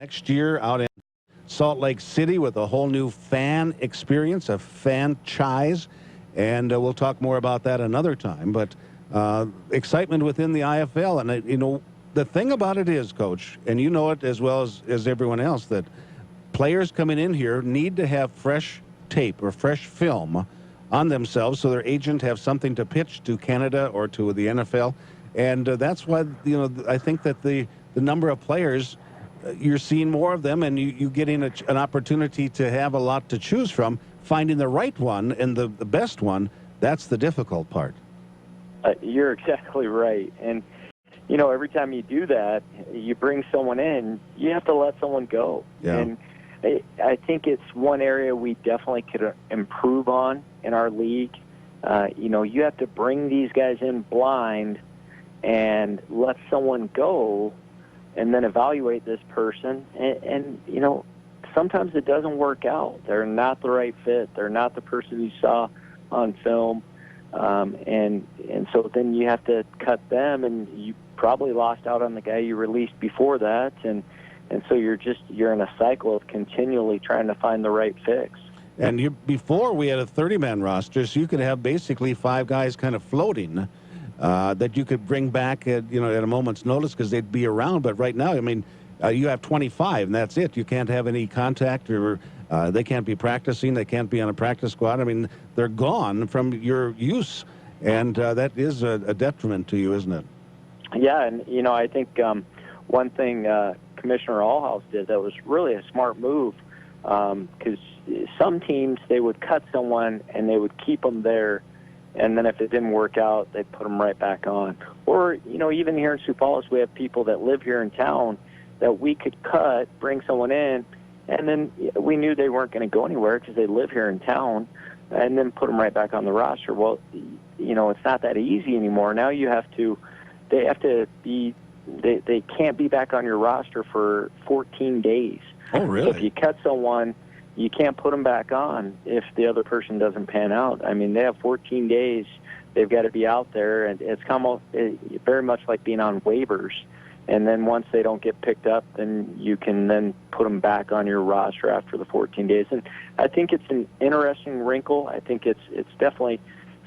S3: next year out in Salt Lake City with a whole new fan experience, a franchise. And we'll talk more about that another time. But excitement within the IFL. And, you know, the thing about it is, Coach, and you know it as well as everyone else, that players coming in here need to have fresh tape or fresh film on themselves so their agent have something to pitch to Canada or to the NFL. And that's why, you know, I think that the number of players, you're seeing more of them, and you getting an opportunity to have a lot to choose from. Finding the right one and the best one, that's the difficult part.
S9: You're exactly right. And, you know, every time you do that, you bring someone in, you have to let someone go.
S3: Yeah.
S9: And I think it's one area we definitely could improve on in our league. You know, you have to bring these guys in blind and let someone go and then evaluate this person. And you know, sometimes it doesn't work out. They're not the right fit. They're not the person you saw on film. And so then you have to cut them, and you probably lost out on the guy you released before that. And so you're in a cycle of continually trying to find the right fix.
S3: And before we had a 30-man roster, so you could have basically 5 guys kind of floating that you could bring back at a moment's notice because they'd be around. But right now, I mean, you have 25, and that's it. You can't have any contact, or they can't be practicing. They can't be on a practice squad. I mean, they're gone from your use, and that is a detriment to you, isn't it?
S9: Yeah, and, you know, I think one thing Commissioner Allhouse did that was really a smart move, because some teams, they would cut someone and they would keep them there, and then if it didn't work out, they'd put them right back on. Or, you know, even here in Sioux Falls, we have people that live here in town that we could cut, bring someone in, and then we knew they weren't going to go anywhere because they live here in town, and then put them right back on the roster. Well, you know, it's not that easy anymore. Now they can't be back on your roster for 14 days.
S3: Oh, really?
S9: So if you cut someone, you can't put them back on if the other person doesn't pan out. I mean, they have 14 days. They've got to be out there, and it's very much like being on waivers. And then once they don't get picked up, then you can then put them back on your roster after the 14 days. And I think it's an interesting wrinkle. I think it's definitely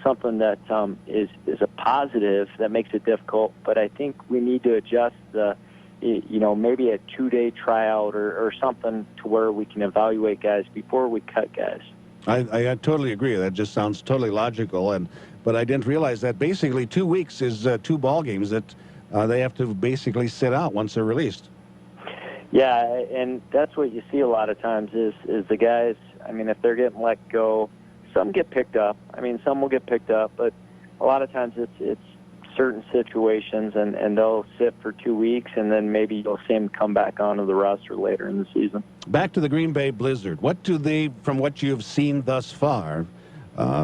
S9: something that is a positive that makes it difficult. But I think we need to adjust maybe a 2-day tryout or something to where we can evaluate guys before we cut guys.
S3: I totally agree. That just sounds totally logical. But I didn't realize that basically 2 weeks is 2 ball games that they have to basically sit out once they're released.
S9: Yeah, and that's what you see a lot of times is the guys, I mean, if they're getting let go, some get picked up. I mean, some will get picked up, but a lot of times it's certain situations, and they'll sit for 2 weeks, and then maybe you'll see them come back onto the roster later in the season.
S3: Back to the Green Bay Blizzard. What do they, from what you've seen thus far,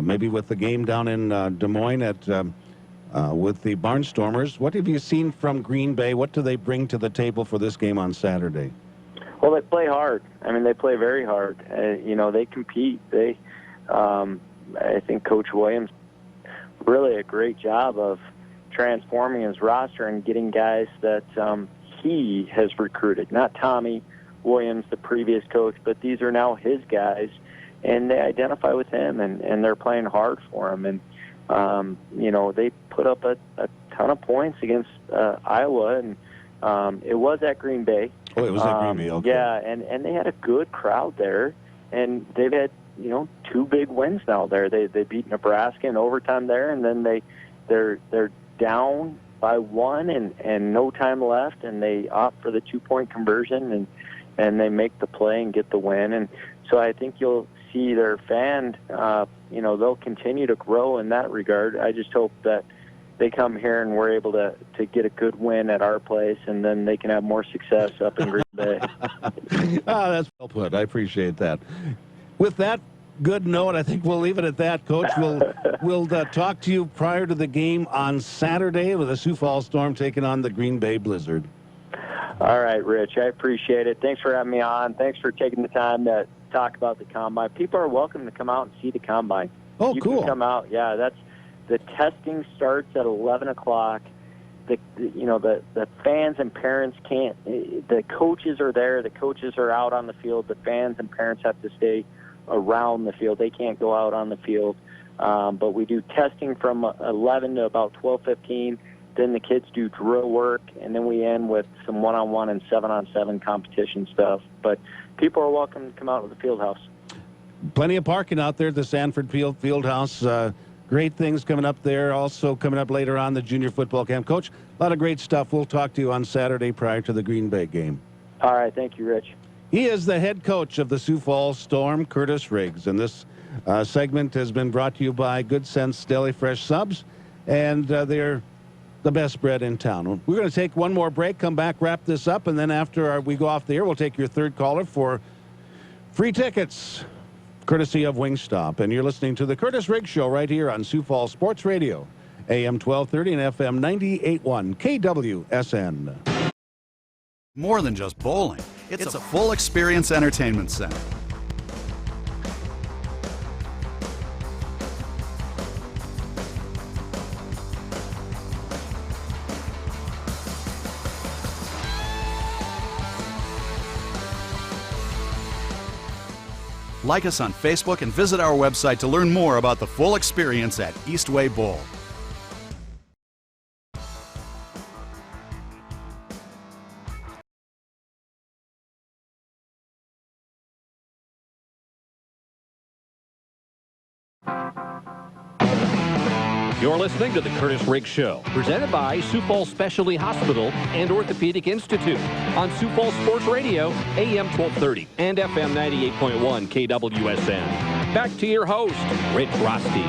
S3: maybe with the game down in Des Moines with the Barnstormers, what have you seen from Green Bay? What do they bring to the table for this game on Saturday?
S9: Well, they play hard. I mean, they play very hard. They compete. I think Coach Williams really a great job of transforming his roster and getting guys that he has recruited. Not Tommy Williams, the previous coach, but these are now his guys, and they identify with him, and they're playing hard for him. And, they put up a ton of points against Iowa, and it was at Green Bay.
S3: Oh, it was at Green Bay, okay.
S9: Yeah, and they had a good crowd there, and they've had, 2 big wins now there. They beat Nebraska in overtime there, and then they're down by 1 and no time left, and they opt for the 2-point conversion, and they make the play and get the win. And so I think you'll see their fan, they'll continue to grow in that regard. I just hope that, they come here and we're able to get a good win at our place, and then they can have more success up in Green Bay.
S3: That's well put. I appreciate that. With that good note, I think we'll leave it at that, Coach. We'll talk to you prior to the game on Saturday with the Sioux Falls Storm taking on the Green Bay Blizzard.
S9: All right, Rich. I appreciate it. Thanks for having me on. Thanks for taking the time to talk about the Combine. People are welcome to come out and see the Combine.
S3: Oh,
S9: you
S3: cool.
S9: Can come out. Yeah, the testing starts at 11 o'clock. The fans and parents can't. The coaches are there. The coaches are out on the field. The fans and parents have to stay around the field. They can't go out on the field. But we do testing from 11 to about 12:15. Then the kids do drill work, and then we end with some one-on-one and 7-on-7 competition stuff. But people are welcome to come out to the field house.
S3: Plenty of parking out there at the Sanford Field House. Great things coming up there. Also coming up later on, the junior football camp. Coach, a lot of great stuff. We'll talk to you on Saturday prior to the Green Bay game.
S9: All right. Thank you, Rich.
S3: He is the head coach of the Sioux Falls Storm, Curtis Riggs. And this segment has been brought to you by Good Sense Deli Fresh Subs. And they're the best bread in town. We're going to take one more break, come back, wrap this up, and then after we go off the air, we'll take your third caller for free tickets, courtesy of Wingstop. And you're listening to the Curtis Riggs Show right here on Sioux Falls Sports Radio, AM 1230 and FM 98.1 KWSN.
S18: More than just bowling, it's a full experience entertainment center. Like us on Facebook and visit our website to learn more about the full experience at Eastway Bowl.
S2: You're listening to the Curtis Riggs Show, presented by Sioux Falls Specialty Hospital and Orthopedic Institute on Sioux Falls Sports Radio, AM 1230 and FM 98.1 KWSN. Back to your host, Rich Rosti.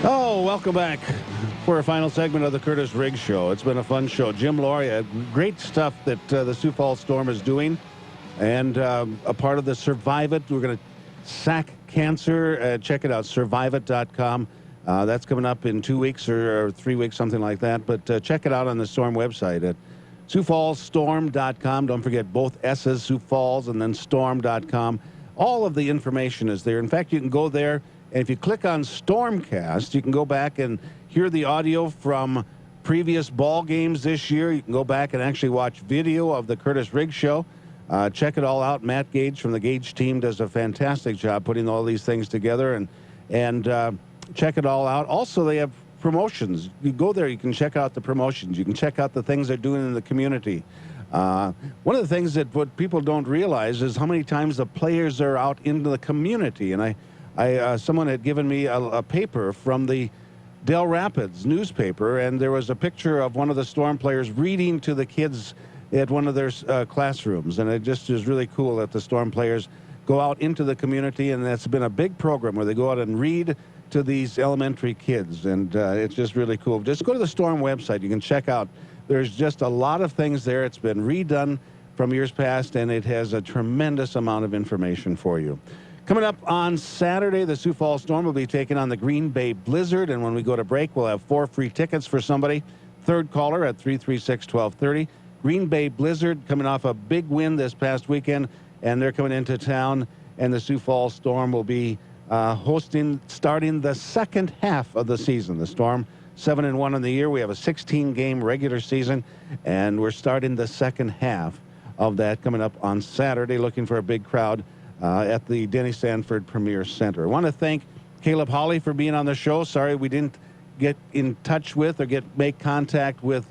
S3: Oh, welcome back for a final segment of the Curtis Riggs Show. It's been a fun show. Jim Loria, great stuff that the Sioux Falls Storm is doing, and a part of the Survive It. We're going to sack cancer. Check it out, surviveit.com. That's coming up in 2 weeks or 3 weeks, something like that. But check it out on the Storm website at SiouxFallsStorm.com. Don't forget both S's, Sioux Falls, and then Storm.com. All of the information is there. In fact, you can go there, and if you click on Stormcast, you can go back and hear the audio from previous ball games this year. You can go back and actually watch video of the Curtis Riggs Show. Check it all out. Matt Gage from the Gage team does a fantastic job putting all these things together, and check it all out. Also, they have promotions. You go there, you can check out the promotions. You can check out the things they're doing in the community. One of the things that what people don't realize is how many times the players are out into the community. And someone had given me a paper from the Del Rapids newspaper, and there was a picture of one of the Storm players reading to the kids at one of their classrooms. And it just is really cool that the Storm players go out into the community, and that's been a big program where they go out and read to these elementary kids, and it's just really cool. Just go to the Storm website. You can check out. There's just a lot of things there. It's been redone from years past, and it has a tremendous amount of information for you. Coming up on Saturday, the Sioux Falls Storm will be taking on the Green Bay Blizzard, and when we go to break, we'll have 4 free tickets for somebody. Third caller at 336-1230. Green Bay Blizzard coming off a big win this past weekend, and they're coming into town, and the Sioux Falls Storm will be starting the second half of the season. The Storm 7-1 in the year. We have a 16-game regular season, and we're starting the second half of that coming up on Saturday. Looking for a big crowd at the Denny Sanford Premier Center. I want to thank Caleb Hawley for being on the show. Sorry we didn't get in touch with or make contact with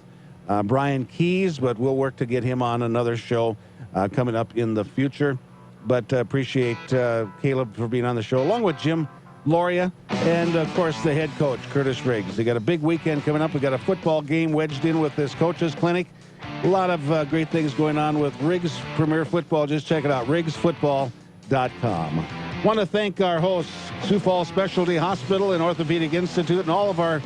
S3: Brian Keys, but we'll work to get him on another show coming up in the future. But appreciate Caleb for being on the show, along with Jim Loria and, of course, the head coach, Curtis Riggs. They got a big weekend coming up. We got a football game wedged in with this coaches clinic. A lot of great things going on with Riggs Premier Football. Just check it out, riggsfootball.com. Want to thank our hosts, Sioux Falls Specialty Hospital and Orthopedic Institute, and all of our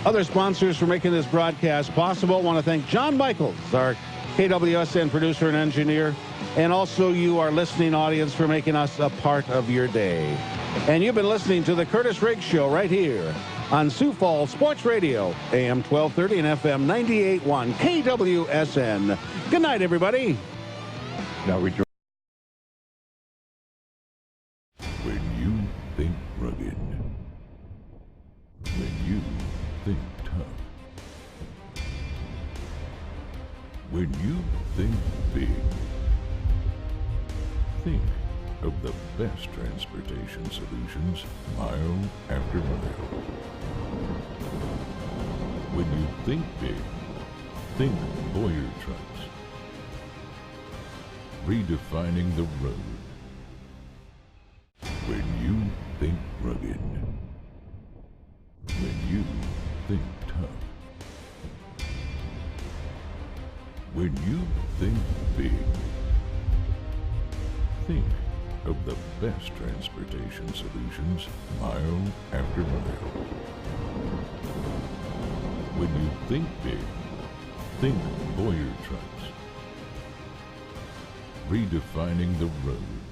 S3: other sponsors for making this broadcast possible. I want to thank John Michaels, our KWSN producer and engineer, and also you, our listening audience, for making us a part of your day. And you've been listening to the Curtis Riggs Show right here on Sioux Falls Sports Radio, AM 1230 and FM 98.1 KWSN. Good night, everybody.
S1: Now when you think rugged, when you think tough, when you think big, think of the best transportation solutions mile after mile. When you think big, think Boyer trucks. Redefining the road. When you think rugged, when you think tough, when you think big, think of the best transportation solutions mile after mile. When you think big, think Boyer trucks. Redefining the road.